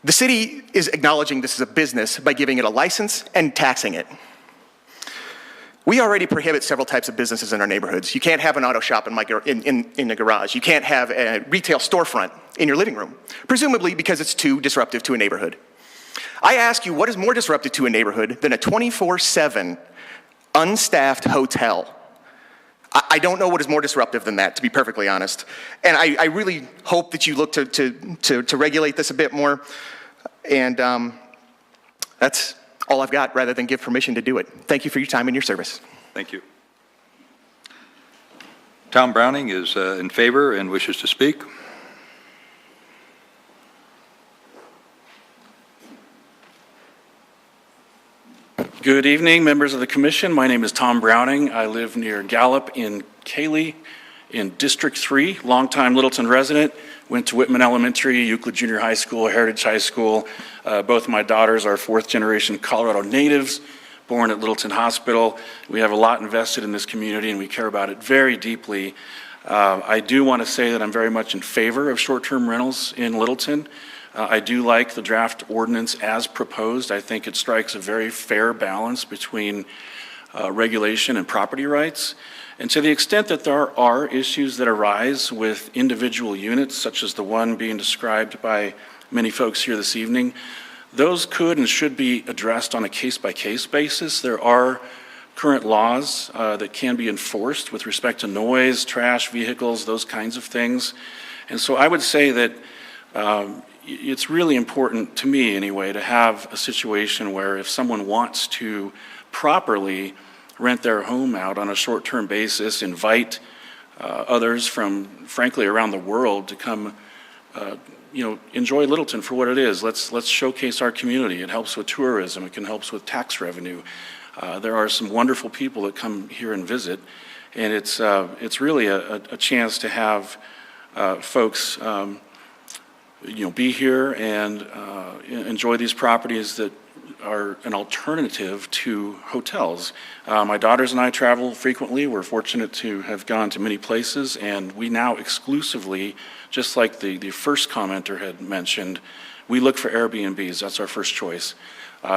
The city is acknowledging this is a business by giving it a license and taxing it. We already prohibit several types of businesses in our neighborhoods. You can't have an auto shop in the garage. You can't have a retail storefront in your living room, presumably because it's too disruptive to a neighborhood. I ask you, what is more disruptive to a neighborhood than a 24/7 unstaffed hotel? I don't know what is more disruptive than that, to be perfectly honest. And I really hope that you look to regulate this a bit more. And that's all I've got, rather than give permission to do it. Thank you for your time and your service. Thank you. Tom Browning is in favor and wishes to speak. Good evening, members of the commission. My name is Tom Browning. I live near Gallup in Cayley in District 3, longtime Littleton resident. Went to Whitman Elementary, Euclid Junior High School, Heritage High School. Both of my daughters are fourth generation Colorado natives, born at Littleton Hospital. We have a lot invested in this community and we care about it very deeply. I do want to say that I'm very much in favor of short-term rentals in Littleton. I do like the draft ordinance as proposed. I think it strikes a very fair balance between regulation and property rights. And to the extent that there are issues that arise with individual units, such as the one being described by many folks here this evening, those could and should be addressed on a case-by-case basis. There are current laws that can be enforced with respect to noise, trash, vehicles, those kinds of things. And so I would say that it's really important, to me anyway, to have a situation where if someone wants to properly rent their home out on a short-term basis, invite others from, frankly, around the world to come, enjoy Littleton for what it is. Let's showcase our community. It helps with tourism. It can help with tax revenue. There are some wonderful people that come here and visit, and it's really a chance to have folks, be here and enjoy these properties that are an alternative to hotels. My daughters and I travel frequently. We're fortunate to have gone to many places, and we now exclusively, just like the first commenter had mentioned, we look for Airbnbs. That's our first choice.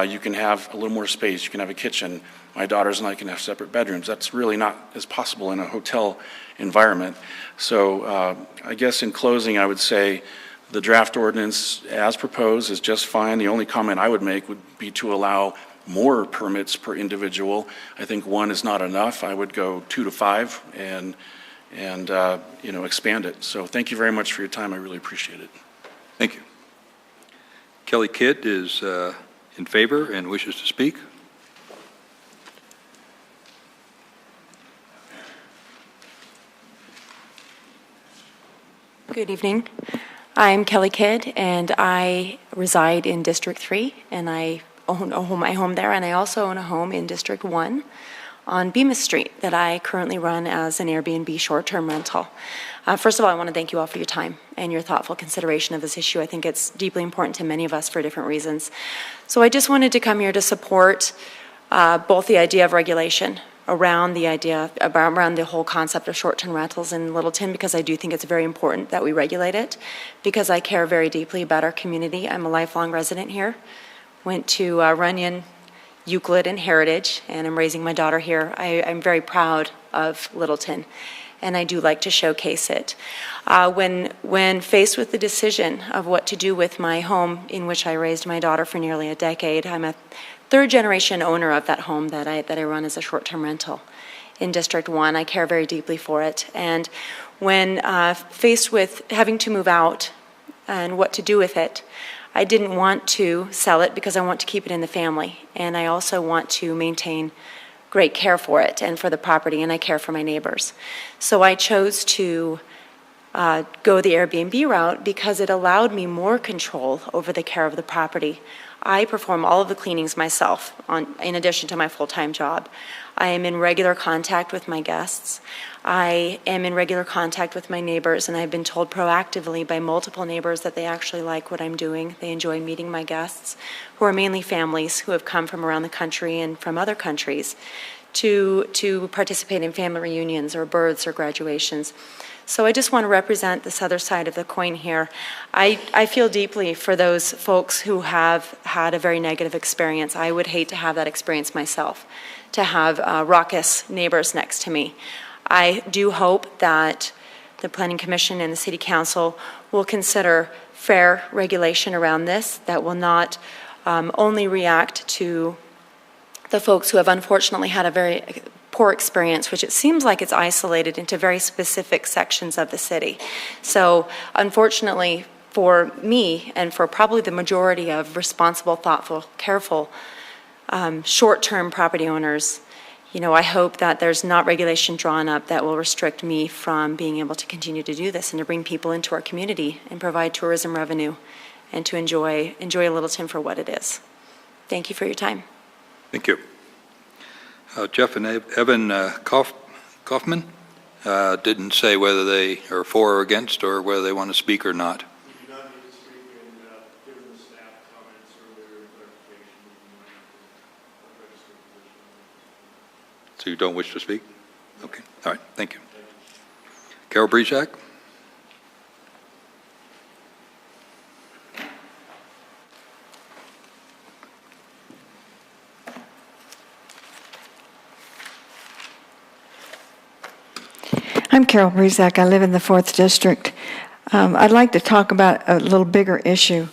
You can have a little more space. You can have a kitchen. My daughters and I can have separate bedrooms. That's really not as possible in a hotel environment. So I guess in closing, I would say the draft ordinance as proposed is just fine. The only comment I would make would be to allow more permits per individual. I think one is not enough. I would go 2 to 5 and expand it. So thank you very much for your time. I really appreciate it. Thank you. Kelly Kidd is in favor and wishes to speak. Good evening. I'm Kelly Kidd, and I reside in District 3, and I own my home there, and I also own a home in District 1 on Bemis Street that I currently run as an Airbnb short-term rental. First of all, I want to thank you all for your time and your thoughtful consideration of this issue. I think it's deeply important to many of us for different reasons. So I just wanted to come here to support both the idea of regulation around the whole concept of short-term rentals in Littleton, because I do think it's very important that we regulate it, because I care very deeply about our community. I'm a lifelong resident here. Went to Runyon, Euclid, and Heritage, and I'm raising my daughter here. I'm very proud of Littleton, and I do like to showcase it. When faced with the decision of what to do with my home in which I raised my daughter for nearly a decade, I'm a third-generation owner of that home that I run as a short-term rental in District 1. I care very deeply for it. And when faced with having to move out and what to do with it, I didn't want to sell it because I want to keep it in the family. And I also want to maintain great care for it and for the property, and I care for my neighbors. So I chose to go the Airbnb route because it allowed me more control over the care of the property. I perform all of the cleanings myself in addition to my full-time job. I am in regular contact with my guests. I am in regular contact with my neighbors, and I've been told proactively by multiple neighbors that they actually like what I'm doing. They enjoy meeting my guests, who are mainly families who have come from around the country and from other countries to participate in family reunions or births or graduations. So I just want to represent this other side of the coin here. I feel deeply for those folks who have had a very negative experience. I would hate to have that experience myself, to have raucous neighbors next to me. I do hope that the Planning Commission and the City Council will consider fair regulation around this that will not only react to the folks who have unfortunately had a very poor experience, which it seems like it's isolated into very specific sections of the city. So unfortunately for me and for probably the majority of responsible, thoughtful, careful, short-term property owners, I hope that there's not regulation drawn up that will restrict me from being able to continue to do this and to bring people into our community and provide tourism revenue and to enjoy Littleton for what it is. Thank you for your time. Thank you. Jeff and Evan Kaufman didn't say whether they are for or against or whether they want to speak or not. We do not need to speak, and given the staff comments earlier and clarification, we might register a position. So you don't wish to speak? Okay. All right. Thank you. Carol Brezak? I'm Carol Brezak. I live in the 4th District. I'd like to talk about a little bigger issue.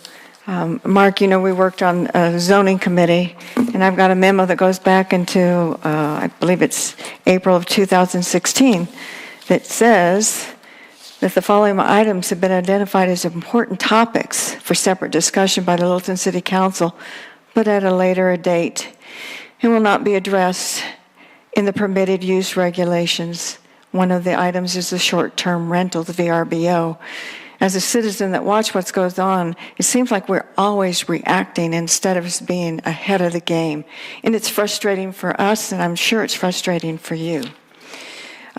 Mark, we worked on a zoning committee, and I've got a memo that goes back into, I believe it's April of 2016, that says that the following items have been identified as important topics for separate discussion by the Littleton City Council, but at a later date, and will not be addressed in the permitted use regulations. One of the items is the short-term rental, the VRBO. As a citizen that watches what goes on, it seems like we're always reacting instead of being ahead of the game. And it's frustrating for us, and I'm sure it's frustrating for you.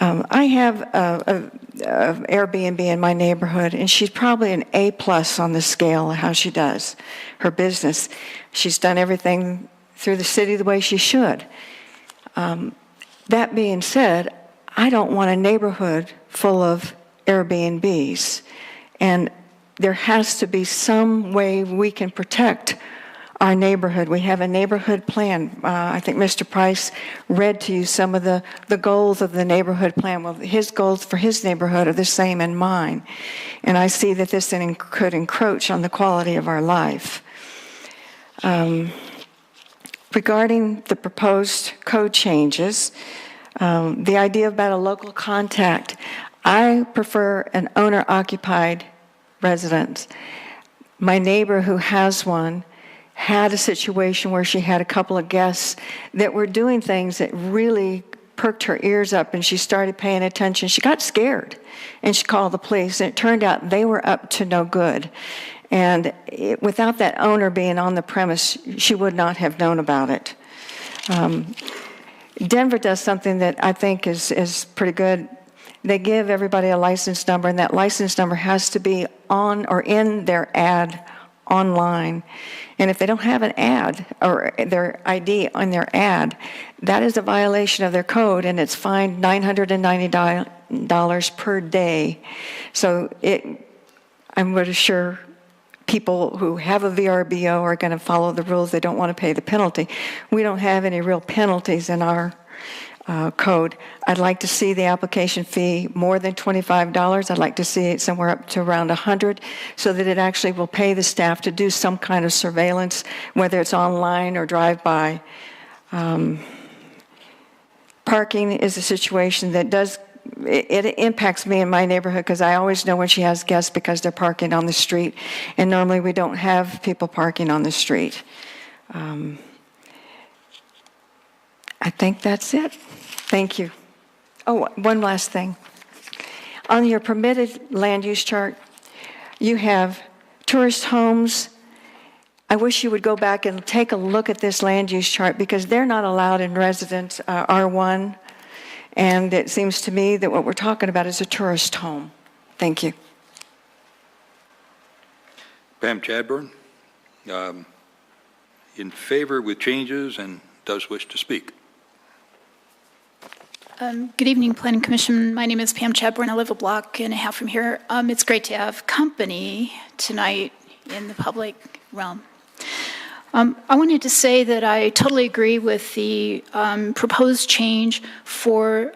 I have a Airbnb in my neighborhood, and she's probably an A+ on the scale of how she does her business. She's done everything through the city the way she should. That being said, I don't want a neighborhood full of Airbnbs, and there has to be some way we can protect our neighborhood. We have a neighborhood plan. I think Mr. Price read to you some of the goals of the neighborhood plan. Well, his goals for his neighborhood are the same in mine, and I see that this could encroach on the quality of our life. Regarding the proposed code changes, the idea about a local contact, I prefer an owner-occupied residence. My neighbor who has one had a situation where she had a couple of guests that were doing things that really perked her ears up, and she started paying attention. She got scared, and she called the police, and it turned out they were up to no good. And without that owner being on the premise, she would not have known about it. Denver does something that I think is pretty good. They give everybody a license number, and that license number has to be on or in their ad online. And if they don't have an ad or their ID on their ad, that is a violation of their code, and it's fined $990 per day. So I'm going to assure people who have a VRBO are going to follow the rules. They don't want to pay the penalty. We don't have any real penalties in our code. I'd like to see the application fee more than $25. I'd like to see it somewhere up to around $100, so that it actually will pay the staff to do some kind of surveillance, whether it's online or drive-by. Parking is a situation that it impacts me in my neighborhood, because I always know when she has guests because they're parking on the street, and normally we don't have people parking on the street. I think that's it. Thank you. Oh, one last thing. On your permitted land use chart, you have tourist homes. I wish you would go back and take a look at this land use chart, because they're not allowed in residence R1. And it seems to me that what we're talking about is a tourist home. Thank you. Pam Chadbourne, in favor with changes and does wish to speak. Good evening, Planning Commission. My name is Pam Chadbourne. I live a block and a half from here. It's great to have company tonight in the public realm. I wanted to say that I totally agree with the proposed change for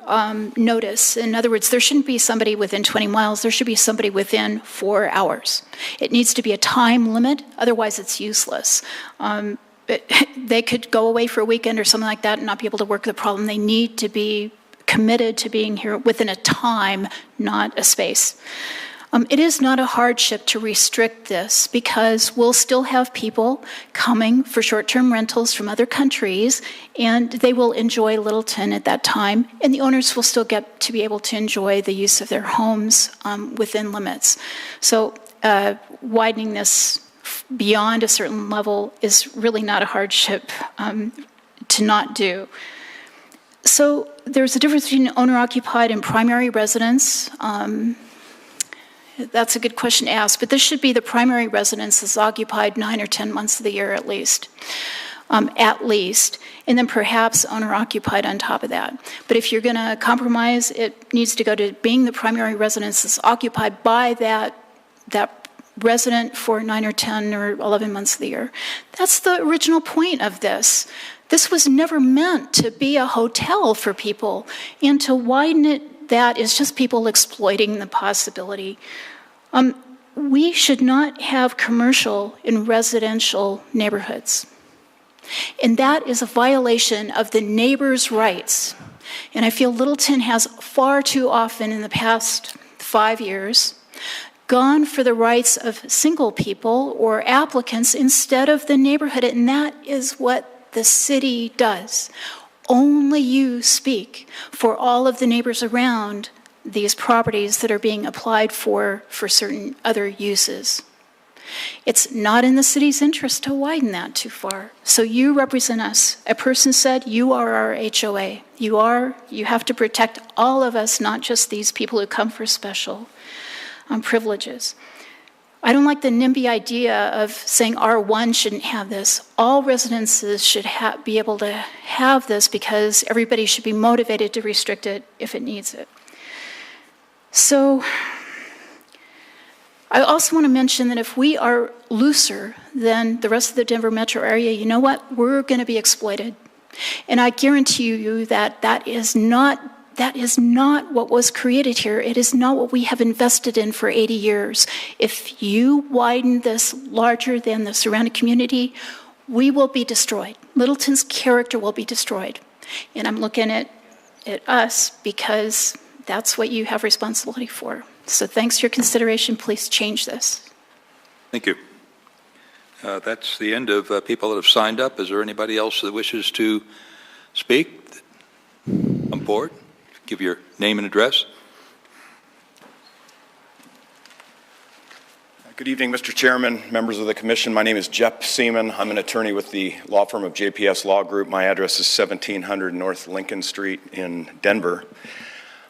notice. In other words, there shouldn't be somebody within 20 miles. There should be somebody within 4 hours. It needs to be a time limit. Otherwise, it's useless. They could go away for a weekend or something like that and not be able to work the problem. They need to be committed to being here within a time, not a space. It is not a hardship to restrict this, because we'll still have people coming for short-term rentals from other countries, and they will enjoy Littleton at that time, and the owners will still get to be able to enjoy the use of their homes within limits. So widening this beyond a certain level is really not a hardship to not do. So there's a difference between owner-occupied and primary residence. That's a good question to ask, but this should be the primary residence that's occupied 9 or 10 months of the year at least, and then perhaps owner-occupied on top of that. But if you're going to compromise, it needs to go to being the primary residence that's occupied by that resident for 9 or 10 or 11 months of the year. That's the original point of this. This was never meant to be a hotel for people, and to widen it, that is just people exploiting the possibility. We should not have commercial in residential neighborhoods. And that is a violation of the neighbor's rights. And I feel Littleton has far too often in the past 5 years gone for the rights of single people or applicants instead of the neighborhood. And that is what the city does. Only you speak for all of the neighbors around these properties that are being applied for certain other uses. It's not in the city's interest to widen that too far. So you represent us. A person said, you are our HOA. You have to protect all of us, not just these people who come for special privileges. I don't like the NIMBY idea of saying R1 shouldn't have this. All residences should be able to have this because everybody should be motivated to restrict it if it needs it. So I also want to mention that if we are looser than the rest of the Denver metro area, you know what? We're going to be exploited. And I guarantee you that that is not what was created here. It is not what we have invested in for 80 years. If you widen this larger than the surrounding community, we will be destroyed. Littleton's character will be destroyed. And I'm looking at us because that's what you have responsibility for. So thanks for your consideration. Please change this. Thank you. That's the end of people that have signed up. Is there anybody else that wishes to speak? On board? Give your name and address. Good evening, Mr. Chairman, members of the Commission. My name is Jeff Seaman. I'm an attorney with the law firm of JPS Law Group. My address is 1700 North Lincoln Street in Denver.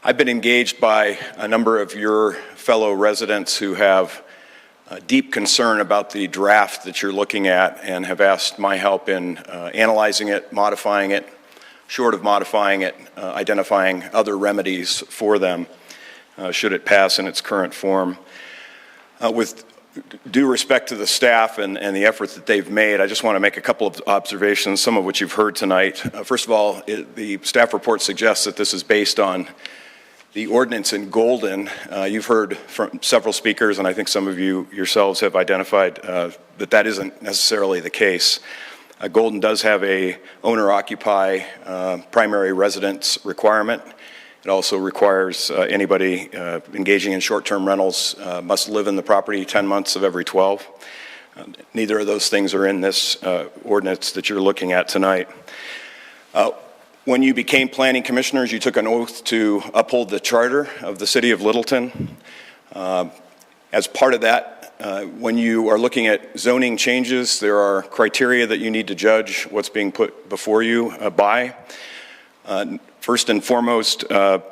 I've been engaged by a number of your fellow residents who have deep concern about the draft that you're looking at and have asked my help in analyzing it, modifying it, short of modifying it, identifying other remedies for them should it pass in its current form. With due respect to the staff and the efforts that they've made, I just want to make a couple of observations, some of which you've heard tonight. First of all, the staff report suggests that this is based on the ordinance in Golden. You've heard from several speakers, and I think some of you yourselves have identified that that isn't necessarily the case. Golden does have a owner-occupy primary residence requirement. It also requires anybody engaging in short-term rentals must live in the property 10 months of every 12. Neither of those things are in this ordinance that you're looking at tonight. When you became planning commissioners, you took an oath to uphold the charter of the city of Littleton. As part of that, when you are looking at zoning changes, there are criteria that you need to judge what's being put before you by. First and foremost, the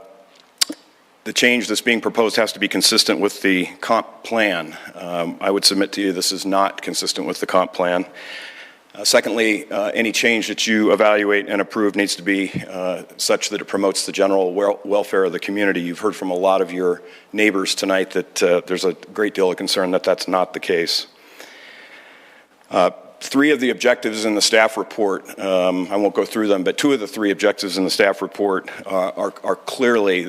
change that's being proposed has to be consistent with the comp plan. I would submit to you this is not consistent with the comp plan. Secondly, any change that you evaluate and approve needs to be such that it promotes the general welfare of the community. You've heard from a lot of your neighbors tonight that there's a great deal of concern that that's not the case. Three of the objectives in the staff report, I won't go through them, but two of the three objectives in the staff report are clearly,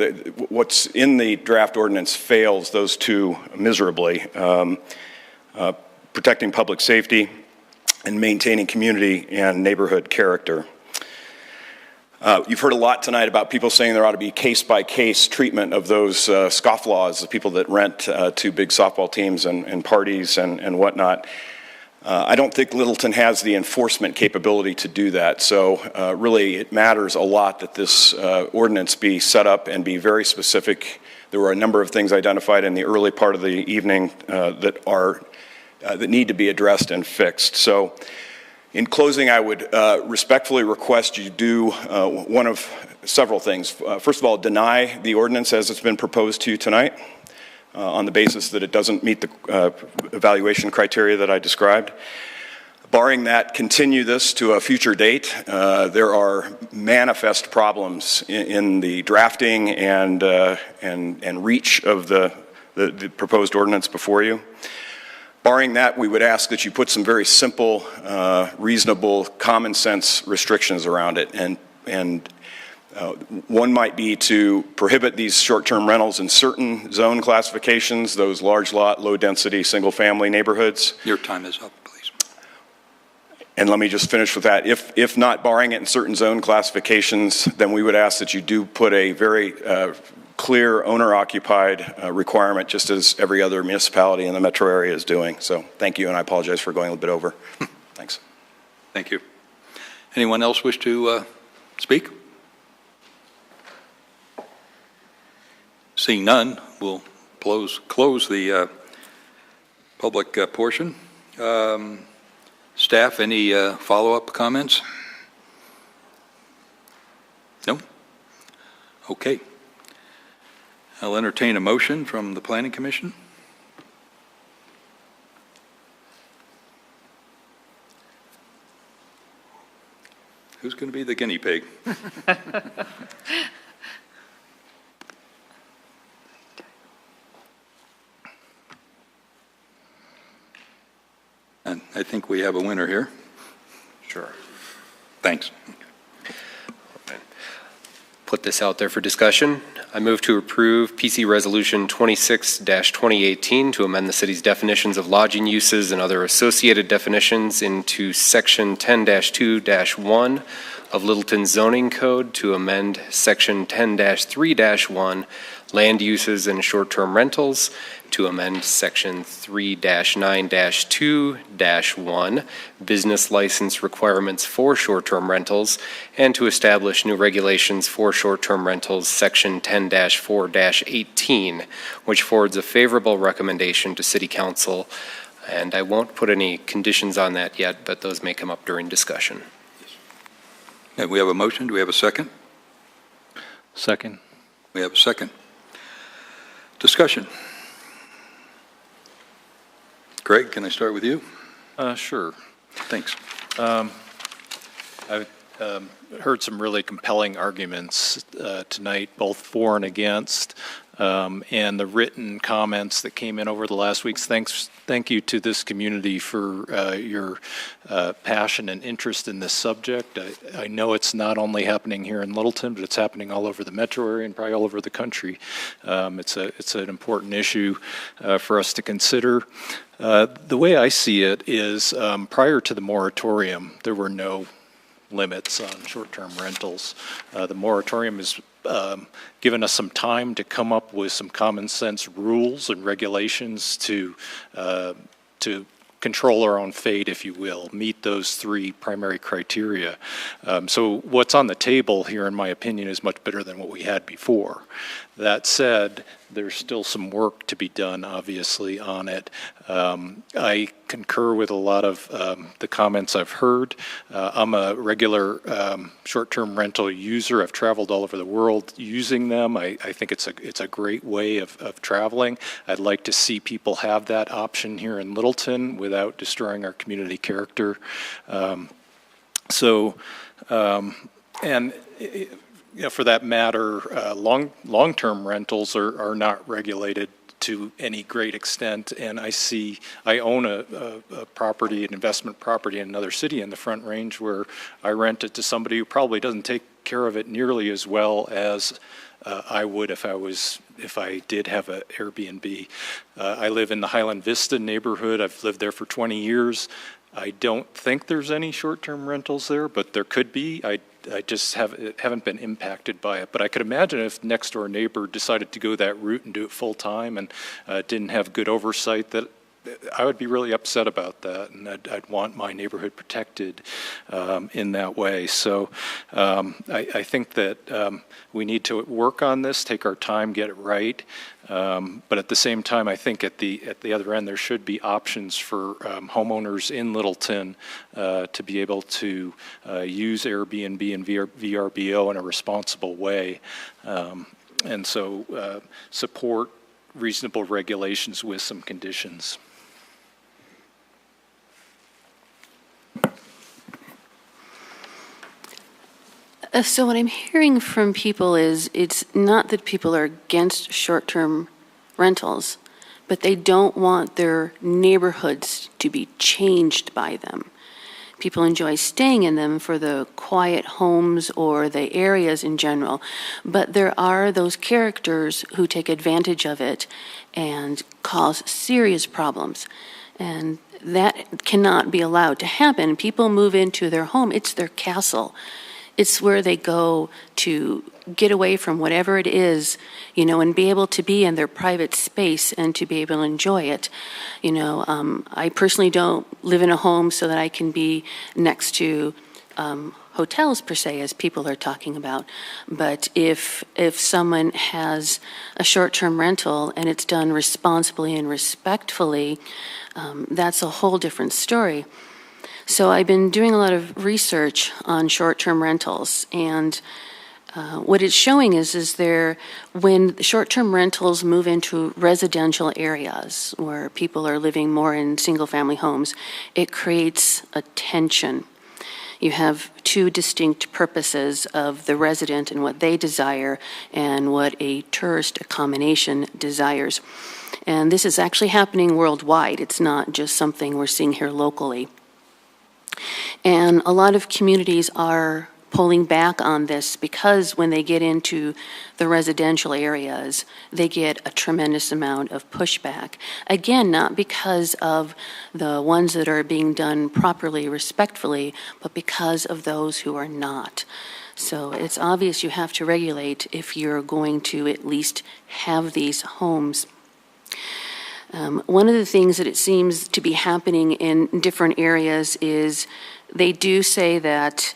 what's in the draft ordinance fails those two miserably. Protecting public safety and maintaining community and neighborhood character. You've heard a lot tonight about people saying there ought to be case-by-case treatment of those scofflaws, the people that rent to big softball teams and parties and whatnot. I don't think Littleton has the enforcement capability to do that, so really it matters a lot that this ordinance be set up and be very specific. There were a number of things identified in the early part of the evening that need to be addressed and fixed. So in closing, I would respectfully request you do one of several things. First of all, deny the ordinance as it's been proposed to you tonight on the basis that it doesn't meet the evaluation criteria that I described. Barring that, continue this to a future date. There are manifest problems in the drafting and reach of the proposed ordinance before you. Barring that, we would ask that you put some very simple, reasonable, common sense restrictions around it. And one might be to prohibit these short-term rentals in certain zone classifications, those large lot, low density, single family neighborhoods. Your time is up, please. And let me just finish with that. If not barring it in certain zone classifications, then we would ask that you do put a very clear owner-occupied requirement, just as every other municipality in the metro area is doing. So thank you, and I apologize for going a little bit over. Thanks. Thank you. Anyone else wish to speak? Seeing none, we'll close the public portion. Staff, any follow-up comments? No? Okay. I'll entertain a motion from the Planning Commission. Who's going to be the guinea pig? And I think we have a winner here. Sure. Thanks. Put this out there for discussion. I move to approve PC Resolution 26-2018 to amend the city's definitions of lodging uses and other associated definitions into Section 10-2-1 of Littleton Zoning Code to amend Section 10-3-1 land uses and short-term rentals, to amend Section 3-9-2-1 business license requirements for short-term rentals, and to establish new regulations for short-term rentals, Section 10-4-18, which forwards a favorable recommendation to City Council. And I won't put any conditions on that yet, but those may come up during discussion. And we have a motion. Do we have a second? Second. We have a second. Discussion. Greg, can I start with you? Sure. Thanks. I've heard some really compelling arguments tonight, both for and against, and the written comments that came in over the last weeks. Thank you to this community for your passion and interest in this subject. I know it's not only happening here in Littleton, but it's happening all over the metro area and probably all over the country. It's an important issue for us to consider. The way I see it is prior to the moratorium, there were no limits on short-term rentals. The moratorium has given us some time to come up with some common sense rules and regulations to control our own fate, if you will, meet those three primary criteria. So what's on the table here, in my opinion, is much better than what we had before. That said, there's still some work to be done, obviously, on it. I concur with a lot of the comments I've heard. I'm a regular short-term rental user. I've traveled all over the world using them. I think it's a great way of traveling. I'd like to see people have that option here in Littleton without destroying our community character. For that matter, long-term rentals are not regulated to any great extent, and I own a property, an investment property in another city in the Front Range where I rent it to somebody who probably doesn't take care of it nearly as well as I would if I did have an Airbnb. I live in the Highland Vista neighborhood. I've lived there for 20 years. I don't think there's any short-term rentals there, but there could be. I just haven't been impacted by it. But I could imagine if next-door neighbor decided to go that route and do it full-time and didn't have good oversight, that I would be really upset about that, and I'd want my neighborhood protected in that way. So I think that we need to work on this, take our time, get it right. But at the same time, I think at the other end, there should be options for homeowners in Littleton to be able to use Airbnb and VRBO in a responsible way. And so support reasonable regulations with some conditions. So what I'm hearing from people is it's not that people are against short-term rentals, but they don't want their neighborhoods to be changed by them. People enjoy staying in them for the quiet homes or the areas in general, but there are those characters who take advantage of it and cause serious problems. And that cannot be allowed to happen. People move into their home, it's their castle. It's where they go to get away from whatever it is, and be able to be in their private space and to be able to enjoy it. I personally don't live in a home so that I can be next to hotels per se, as people are talking about. But if someone has a short-term rental and it's done responsibly and respectfully, that's a whole different story. So I've been doing a lot of research on short-term rentals, and what it's showing is when short-term rentals move into residential areas where people are living more in single-family homes, it creates a tension. You have two distinct purposes of the resident and what they desire and what a tourist accommodation desires. And this is actually happening worldwide. It's not just something we're seeing here locally. And a lot of communities are pulling back on this because when they get into the residential areas, they get a tremendous amount of pushback. Again, not because of the ones that are being done properly, respectfully, but because of those who are not. So it's obvious you have to regulate if you're going to at least have these homes. One of the things that it seems to be happening in different areas is they do say that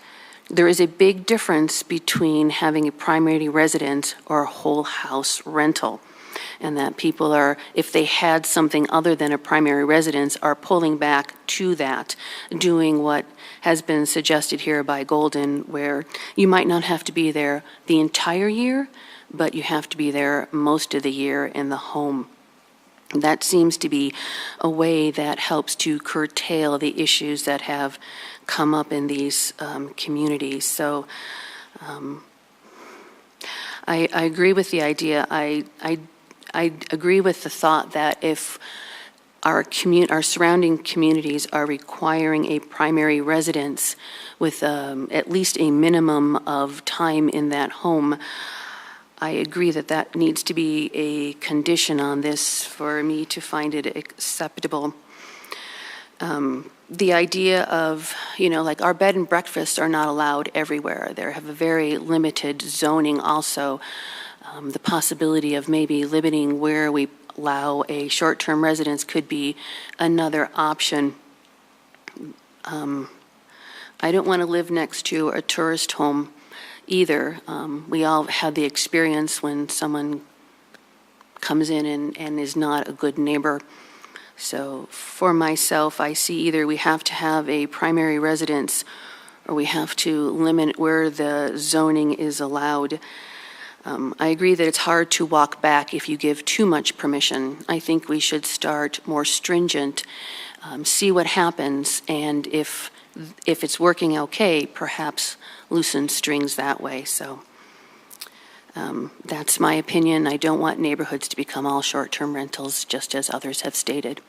there is a big difference between having a primary residence or a whole house rental, and that people are, if they had something other than a primary residence, are pulling back to that, doing what has been suggested here by Golden, where you might not have to be there the entire year, but you have to be there most of the year in the home. That seems to be a way that helps to curtail the issues that have come up in these communities. So I agree with the idea. I agree with the thought that if our surrounding communities are requiring a primary residence with at least a minimum of time in that home, I agree that that needs to be a condition on this for me to find it acceptable. The idea of, like our bed and breakfasts are not allowed everywhere. They have a very limited zoning also. The possibility of maybe limiting where we allow a short-term residence could be another option. I don't want to live next to a tourist home either. We all had the experience when someone comes in and is not a good neighbor. So for myself, I see either we have to have a primary residence or we have to limit where the zoning is allowed. I agree that it's hard to walk back if you give too much permission. I think we should start more stringent, see what happens, and if it's working okay, perhaps loosen strings that way. So that's my opinion. I don't want neighborhoods to become all short-term rentals, just as others have stated.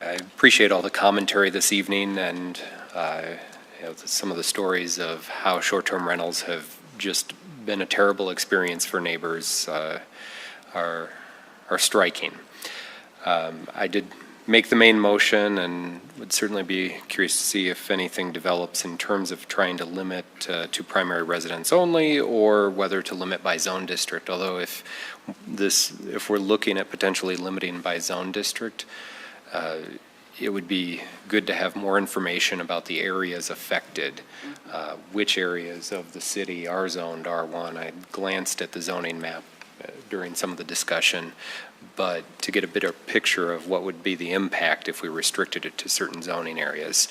I appreciate all the commentary this evening and some of the stories of how short-term rentals have just been a terrible experience for neighbors are striking. I did make the main motion and would certainly be curious to see if anything develops in terms of trying to limit to primary residence only or whether to limit by zone district. Although if we're looking at potentially limiting by zone district, it would be good to have more information about the areas affected, which areas of the city are zoned R1. I glanced at the zoning map during some of the discussion, but to get a better picture of what would be the impact if we restricted it to certain zoning areas.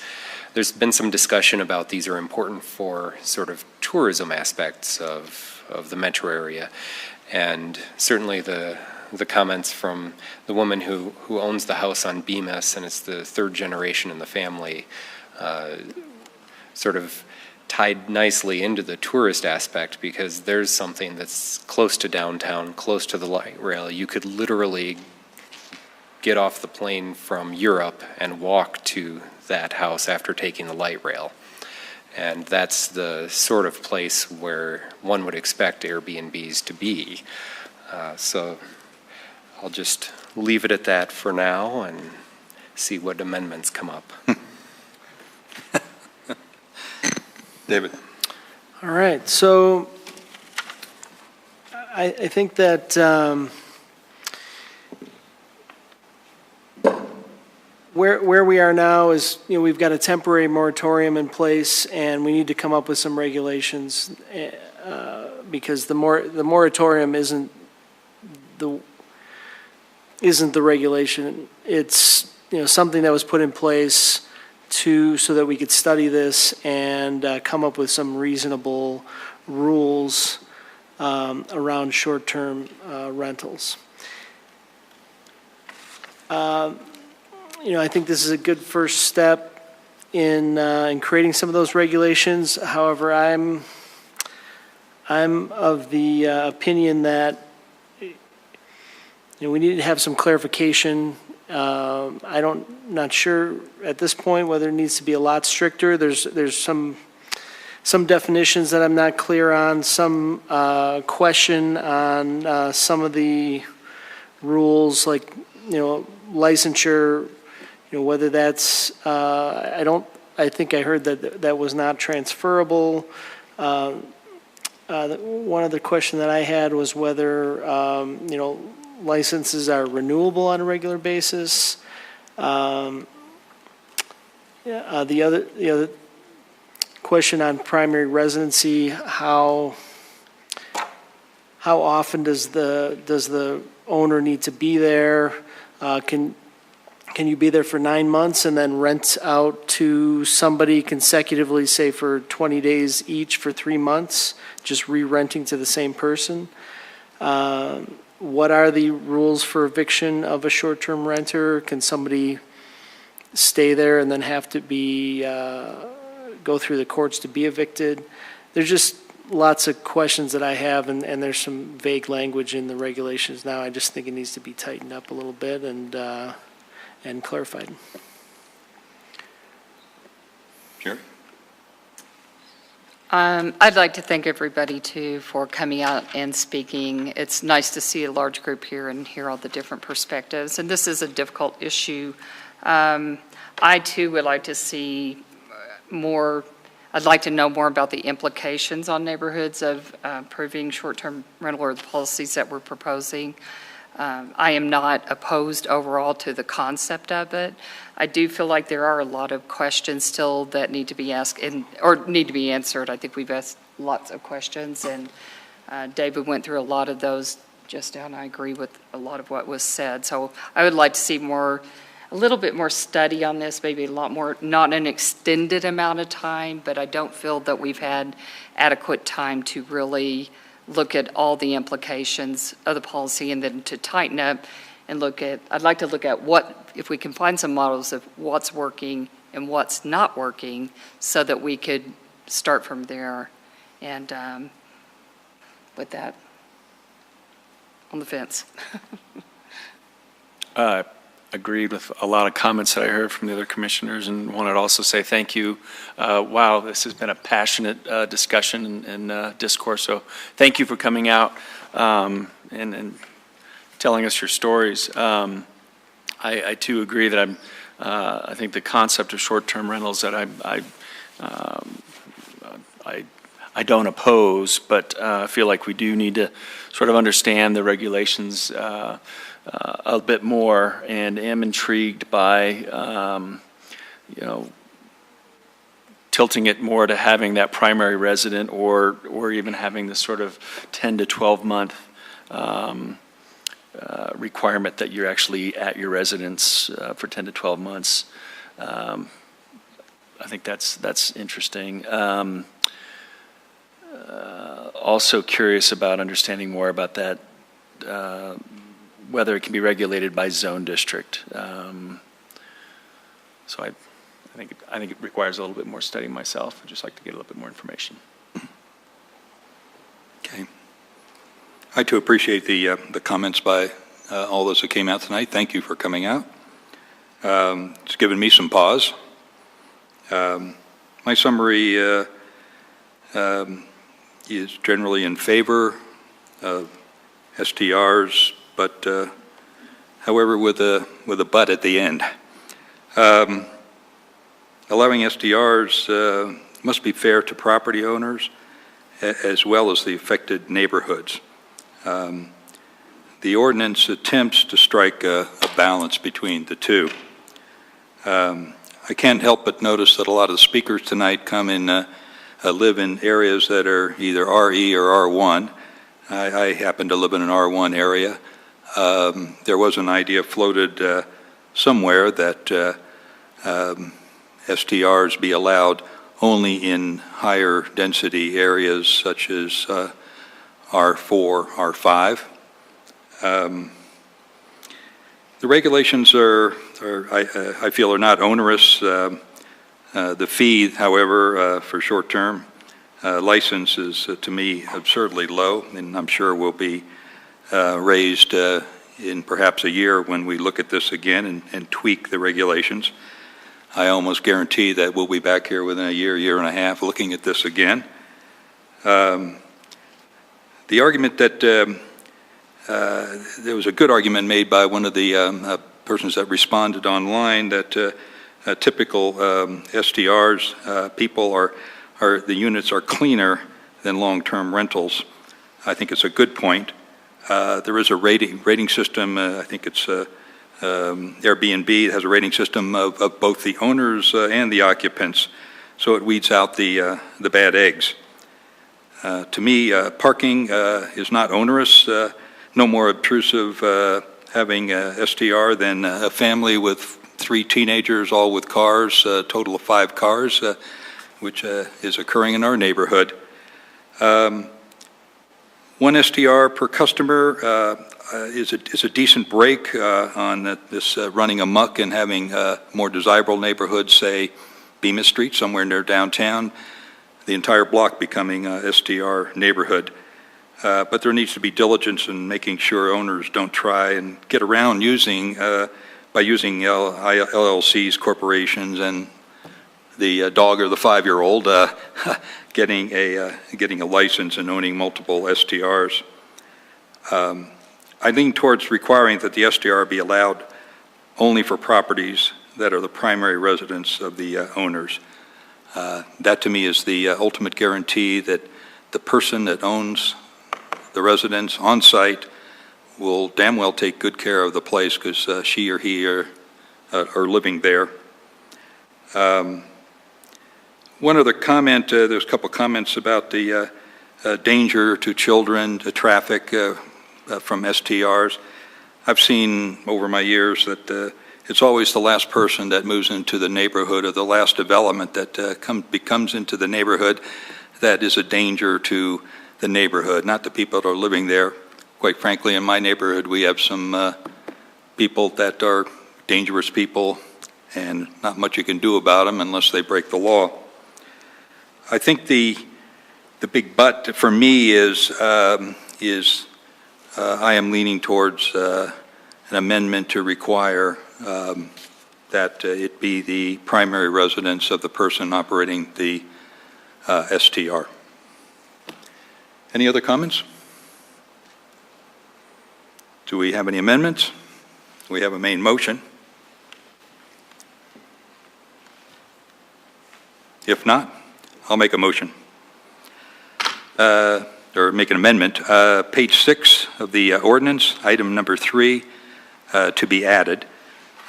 There's been some discussion about these are important for sort of tourism aspects of the metro area, and certainly the comments from the woman who owns the house on Bemis, and it's the third generation in the family, sort of tied nicely into the tourist aspect, because there's something that's close to downtown, close to the light rail. You could literally get off the plane from Europe and walk to that house after taking the light rail. And that's the sort of place where one would expect Airbnbs to be. So I'll just leave it at that for now and see what amendments come up. David. All right, so I think that where we are now is, we've got a temporary moratorium in place, and we need to come up with some regulations, because the moratorium isn't the regulation. It's, something that was put in place so that we could study this and come up with some reasonable rules around short-term rentals. I think this is a good first step in creating some of those regulations. However, I'm of the opinion that we need to have some clarification. Not sure at this point whether it needs to be a lot stricter. There's some definitions that I'm not clear on, some question on some of the rules, like licensure, whether that's, I think I heard that was not transferable. One other question that I had was whether, licenses are renewable on a regular basis. The other question on primary residency, how often does the owner need to be there? Can you be there for 9 months and then rent out to somebody consecutively, say for 20 days each for 3 months, just re-renting to the same person? What are the rules for eviction of a short-term renter? Can somebody stay there and then have to go through the courts to be evicted? There's just lots of questions that I have, and there's some vague language in the regulations now. I just think it needs to be tightened up a little bit and clarified. Sure. I'd like to thank everybody, too, for coming out and speaking. It's nice to see a large group here and hear all the different perspectives. And this is a difficult issue. I, too, would like to see more. I'd like to know more about the implications on neighborhoods of approving short-term rental or the policies that we're proposing. I am not opposed overall to the concept of it. I do feel like there are a lot of questions still that need to be asked or need to be answered. I think we've asked lots of questions, and David went through a lot of those just now, and I agree with a lot of what was said. So I would like to see a little bit more study on this, maybe a lot more, not an extended amount of time, but I don't feel that we've had adequate time to really look at all the implications of the policy, and then to tighten up and I'd like to look at if we can find some models of what's working and what's not working, so that we could start from there. And with that, on the fence. Agreed with a lot of comments that I heard from the other commissioners, and wanted to also say thank you. Wow, this has been a passionate discussion and discourse, so thank you for coming out and telling us your stories. I too agree that I think the concept of short-term rentals that I don't oppose, but I feel like we do need to sort of understand the regulations a bit more, and am intrigued by, tilting it more to having that primary resident, or even having this sort of 10 to 12 month requirement that you're actually at your residence for 10 to 12 months. I think that's interesting. Also curious about understanding more about that, whether it can be regulated by zone district. So I think it requires a little bit more study myself. I'd just like to get a little bit more information. Okay. I too appreciate the comments by all those who came out tonight. Thank you for coming out. It's given me some pause. My summary is generally in favor of STRs, but however, with a but at the end. Allowing STRs must be fair to property owners as well as the affected neighborhoods. The ordinance attempts to strike a balance between the two. I can't help but notice that a lot of the speakers tonight come in, live in areas that are either RE or R1. I happen to live in an R1 area. There was an idea floated somewhere that STRs be allowed only in higher density areas such as R4, R5. The regulations I feel, are not onerous. The fee, however, for short-term license is, to me, absurdly low, and I'm sure will be raised in perhaps a year when we look at this again and tweak the regulations. I almost guarantee that we'll be back here within a year, year and a half, looking at this again. The argument that there was a good argument made by one of the persons that responded online that typical STRs, the units are cleaner than long-term rentals. I think it's a good point. There is a rating system. I think it's Airbnb has a rating system of both the owners and the occupants, so it weeds out the bad eggs. To me, parking is not onerous, no more obtrusive having a STR than a family with 3 teenagers, all with cars, a total of 5 cars, which is occurring in our neighborhood. 1 STR per customer is a decent break on this running amok and having more desirable neighborhoods, say Bemis Street, somewhere near downtown, the entire block becoming a STR neighborhood. But there needs to be diligence in making sure owners don't try and get around by using LLCs, corporations, and the dog or the 5-year-old getting a license and owning multiple STRs. I lean towards requiring that the STR be allowed only for properties that are the primary residence of the owners. That to me is the ultimate guarantee that the person that owns the residence on site will damn well take good care of the place because she or he are living there. One other comment, there's a couple comments about the danger to children, to traffic from STRs. I've seen over my years that it's always the last person that moves into the neighborhood or the last development that comes into the neighborhood that is a danger to the neighborhood, not the people that are living there. Quite frankly, in my neighborhood, we have some people that are dangerous people, and not much you can do about them unless they break the law. I think the big but for me is I am leaning towards an amendment to require that it be the primary residence of the person operating the STR. Any other comments? Do we have any amendments? We have a main motion. If not, I'll make a motion. Or make an amendment. Page 6 of the ordinance, item number 3, to be added.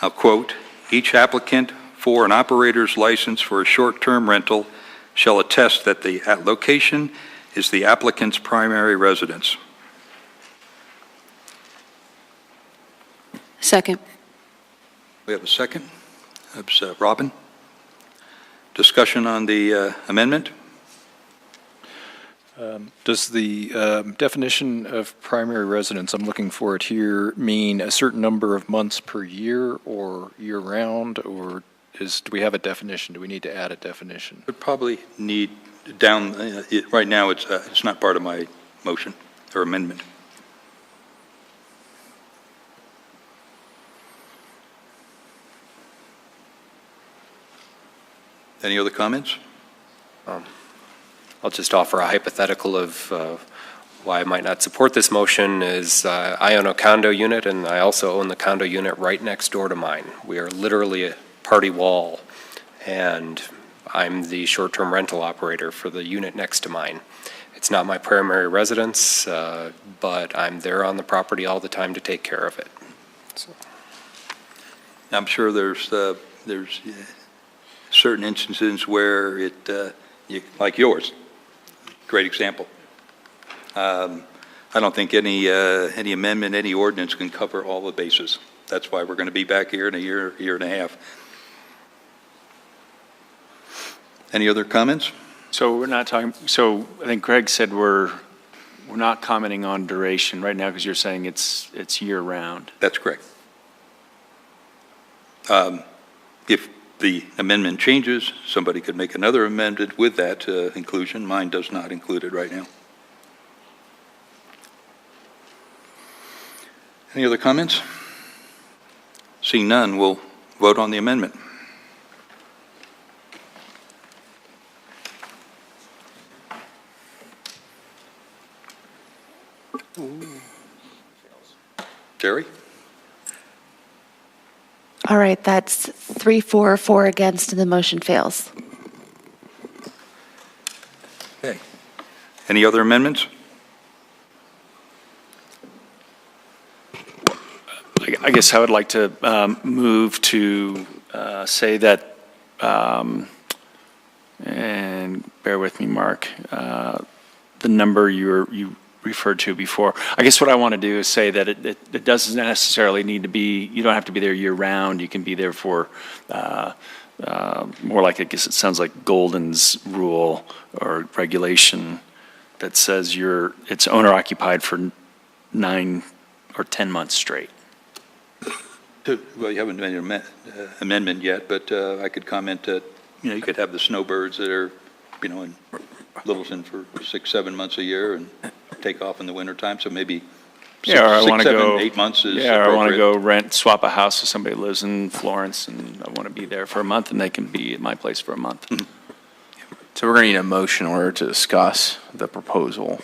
I'll quote, "Each applicant for an operator's license for a short-term rental shall attest that the location is the applicant's primary residence." Second. We have a second. That's Robin. Discussion on the amendment? Does the definition of primary residence, I'm looking for it here, mean a certain number of months per year or year-round, or do we have a definition? Do we need to add a definition? Would probably need down, right now it's not part of my motion or amendment. Any other comments? I'll just offer a hypothetical of why I might not support this motion is I own a condo unit, and I also own the condo unit right next door to mine. We are literally a party wall, and I'm the short-term rental operator for the unit next to mine. It's not my primary residence, but I'm there on the property all the time to take care of it. So. I'm sure there's there's certain instances where like yours, great example. I don't think any amendment, any ordinance can cover all the bases. That's why we're going to be back here in a year and a half. Any other comments? So we're not talking, so I think Greg said we're not commenting on duration right now because you're saying it's year-round. That's correct. If the amendment changes, somebody could make another amendment with that inclusion. Mine does not include it right now. Any other comments? Seeing none, we'll vote on the amendment. Jerry? All right, that's 3-4 against, and the motion fails. Okay. Any other amendments? I guess I would like to move to say that, and bear with me, Mark, the number you referred to before. I guess what I want to do is say that it doesn't necessarily need to be, you don't have to be there year-round. You can be there for more like, I guess it sounds like Golden's rule or regulation that says it's owner-occupied for 9 or 10 months straight. Well, you haven't made an amendment yet, but I could comment that, you could have the snowbirds that are, in Littleton for 6-7 months a year and take off in the wintertime, so maybe Yeah, or I six, want to 7, go. 8 months is Yeah, or I want to appropriate. go swap a house with somebody who lives in Florence, and I want to be there for a month, and they can be at my place for a month. So we're going to need a motion in order to discuss the proposal.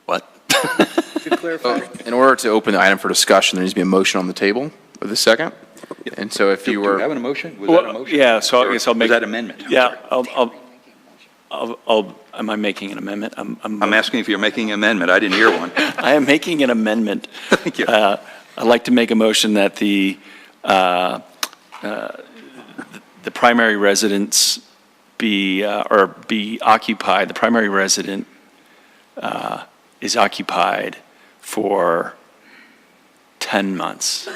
What? To clarify? In order to open the item for discussion, there needs to be a motion on the table with a second. And so if you Do were. you have a motion? Was that a motion? Yeah, so I guess I'll Was make. that amendment? Yeah, am I making an amendment? I'm asking if you're making an amendment. I didn't hear one. I am making an amendment. Thank you. I'd like to make a motion that the primary residence be occupied, the primary resident is occupied for 10 months.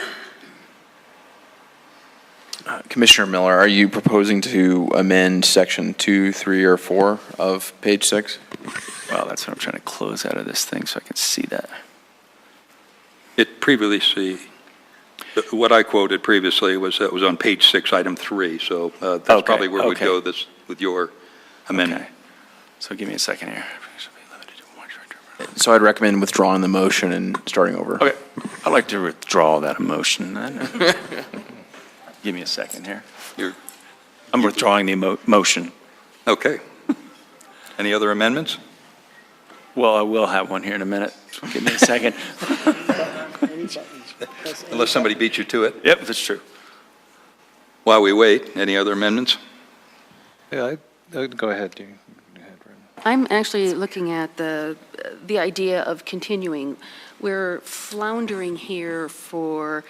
Commissioner Miller, are you proposing to amend section 2, 3, or 4 of page 6? Well, that's what I'm trying to close out of this thing so I can see that. It previously, what I quoted previously was on page 6, item 3, so that's Okay, probably where we'd okay. go with your amendment. Okay. So give me a second here. So I'd recommend withdrawing the motion and starting over. Okay, I'd like to withdraw that motion then. Give me a second here. I'm withdrawing the motion. Okay. Any other amendments? Well, I will have one here in a minute. So give me a second. Unless somebody beat you to it. Yep, that's true. While we wait, any other amendments? Yeah, go ahead, Dean. I'm actually looking at the idea of continuing. We're floundering here for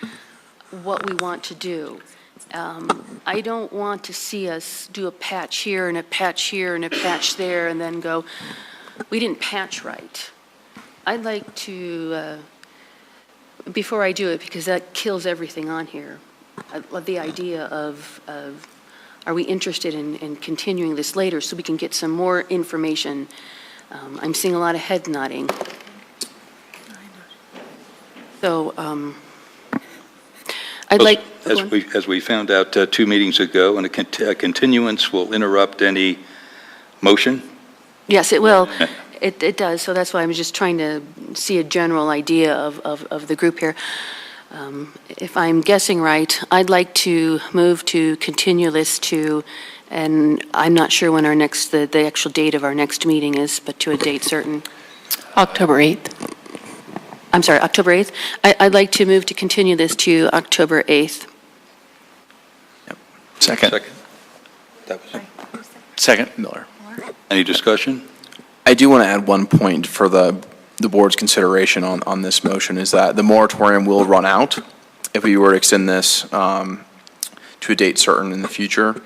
what we want to do. I don't want to see us do a patch here and a patch here and a patch there and then go, we didn't patch right. I'd like to, before I do it, because that kills everything on here, I love the idea of are we interested in continuing this later so we can get some more information? I'm seeing a lot of head nodding. So I'd like. As we found out 2 meetings ago, and a continuance will interrupt any motion. Yes, it will. It does. So that's why I'm just trying to see a general idea of the group here. If I'm guessing right, I'd like to move to continue this to, and I'm not sure when our next, the actual date of our next meeting is, but to a date certain. October 8th. I'm sorry, October 8th? I'd like to move to continue this to October 8th. Second. That was it. Second. Miller. Any discussion? I do want to add one point for the board's consideration on this motion, is that the moratorium will run out if we were to extend this to a date certain in the future,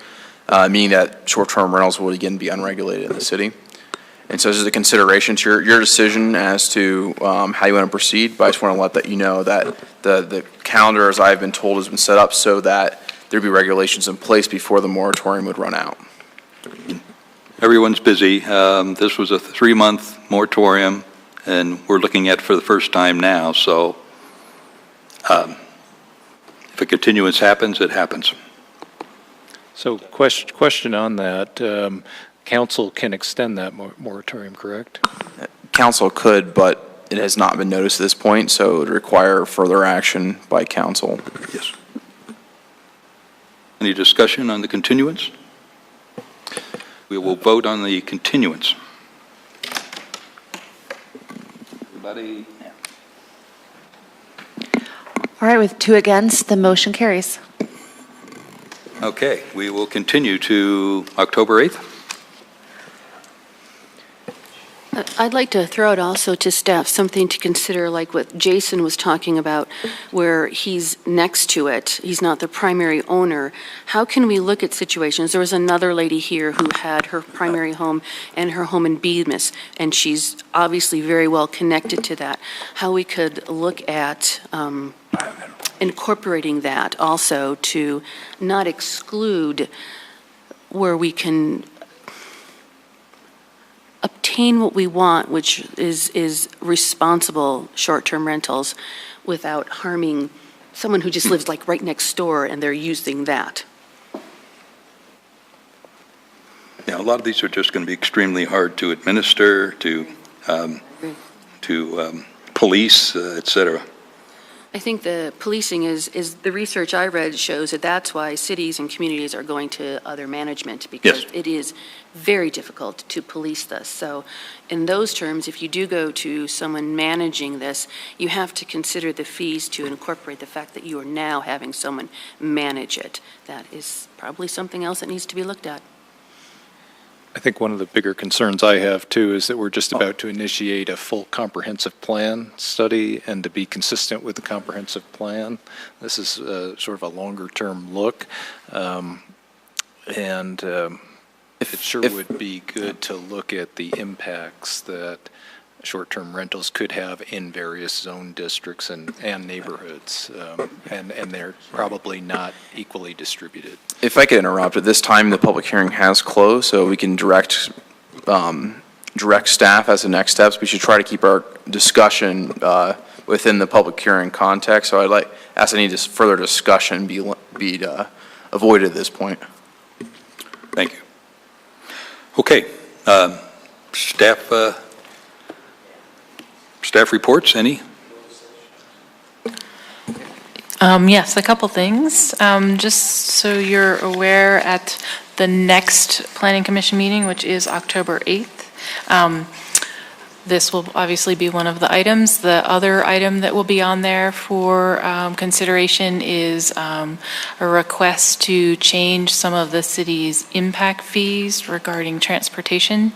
meaning that short-term rentals would again be unregulated in the city. And so this is a consideration to your decision as to how you want to proceed, but I just want to let you know that the calendar, as I've been told, has been set up so that there'd be regulations in place before the moratorium would run out. Everyone's busy. This was a 3-month moratorium, and we're looking at it for the first time now, so if a continuance happens, it happens. So question on that. Council can extend that moratorium, correct? Council could, but it has not been noticed at this point, so it would require further action by council. Yes. Any discussion on the continuance? We will vote on the continuance. Everybody? All right, with 2 against, the motion carries. Okay, we will continue to October 8th. I'd like to throw out also to staff something to consider, like what Jason was talking about, where he's next to it, he's not the primary owner. How can we look at situations? There was another lady here who had her primary home and her home in Bemis, and she's obviously very well connected to that. How we could look at incorporating that also to not exclude where we can obtain what we want, which is responsible short-term rentals without harming someone who just lives like right next door and they're using that. Yeah, a lot of these are just going to be extremely hard to administer, to police, et cetera. I think the policing is the research I read shows that that's why cities and communities are going to other management, because Yes. it is very difficult to police this. So in those terms, if you do go to someone managing this, you have to consider the fees to incorporate the fact that you are now having someone manage it. That is probably something else that needs to be looked at. I think one of the bigger concerns I have too is that we're just about to initiate a full comprehensive plan study, and to be consistent with the comprehensive plan, this is sort of a longer term look. It sure would be good to look at the impacts that short-term rentals could have in various zone districts and neighborhoods, and they're probably not equally distributed. If I could interrupt, at this time, the public hearing has closed, so we can direct staff as the next steps. We should try to keep our discussion within the public hearing context, so I'd like ask any further discussion be avoided at this point. Thank you. Okay, staff reports, any? Yes, a couple things. Just so you're aware, at the next Planning Commission meeting, which is October 8th, this will obviously be one of the items. The other item that will be on there for consideration is a request to change some of the city's impact fees regarding transportation.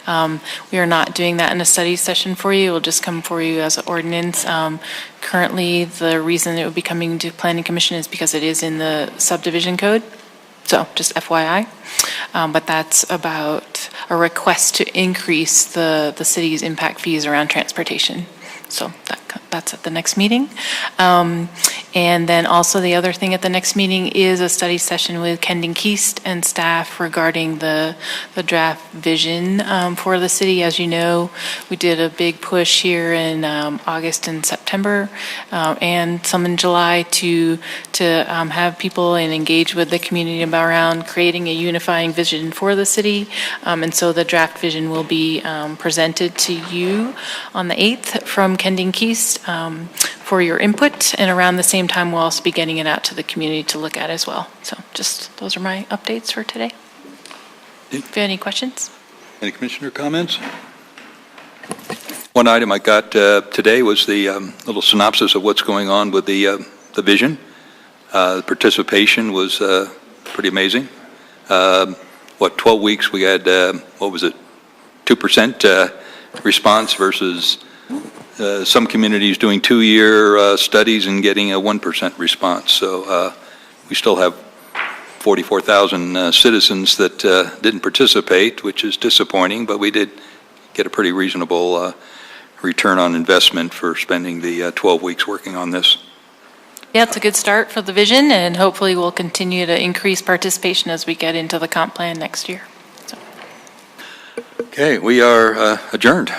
We are not doing that in a study session for you. It will just come for you as an ordinance. Currently, the reason it would be coming to Planning Commission is because it is in the subdivision code. So just FYI. But that's about a request to increase the city's impact fees around transportation. So that's at the next meeting. And then also the other thing at the next meeting is a study session with Kendon Keast and staff regarding the draft vision for the city. As you know, we did a big push here in August and September and some in July to have people and engage with the community around creating a unifying vision for the city. And so the draft vision will be presented to you on the 8th from Kendon Keast for your input, and around the same time we'll also be getting it out to the community to look at as well. So just those are my updates for today. If you have any questions? Any commissioner comments? One item I got today was the little synopsis of what's going on with the vision. The participation was pretty amazing. 12 weeks we had, 2% response versus some communities doing 2-year studies and getting a 1% response. So we still have 44,000 citizens that didn't participate, which is disappointing, but we did get a pretty reasonable return on investment for spending the 12 weeks working on this. Yeah, it's a good start for the vision, and hopefully we'll continue to increase participation as we get into the comp plan next year. Okay, we are adjourned.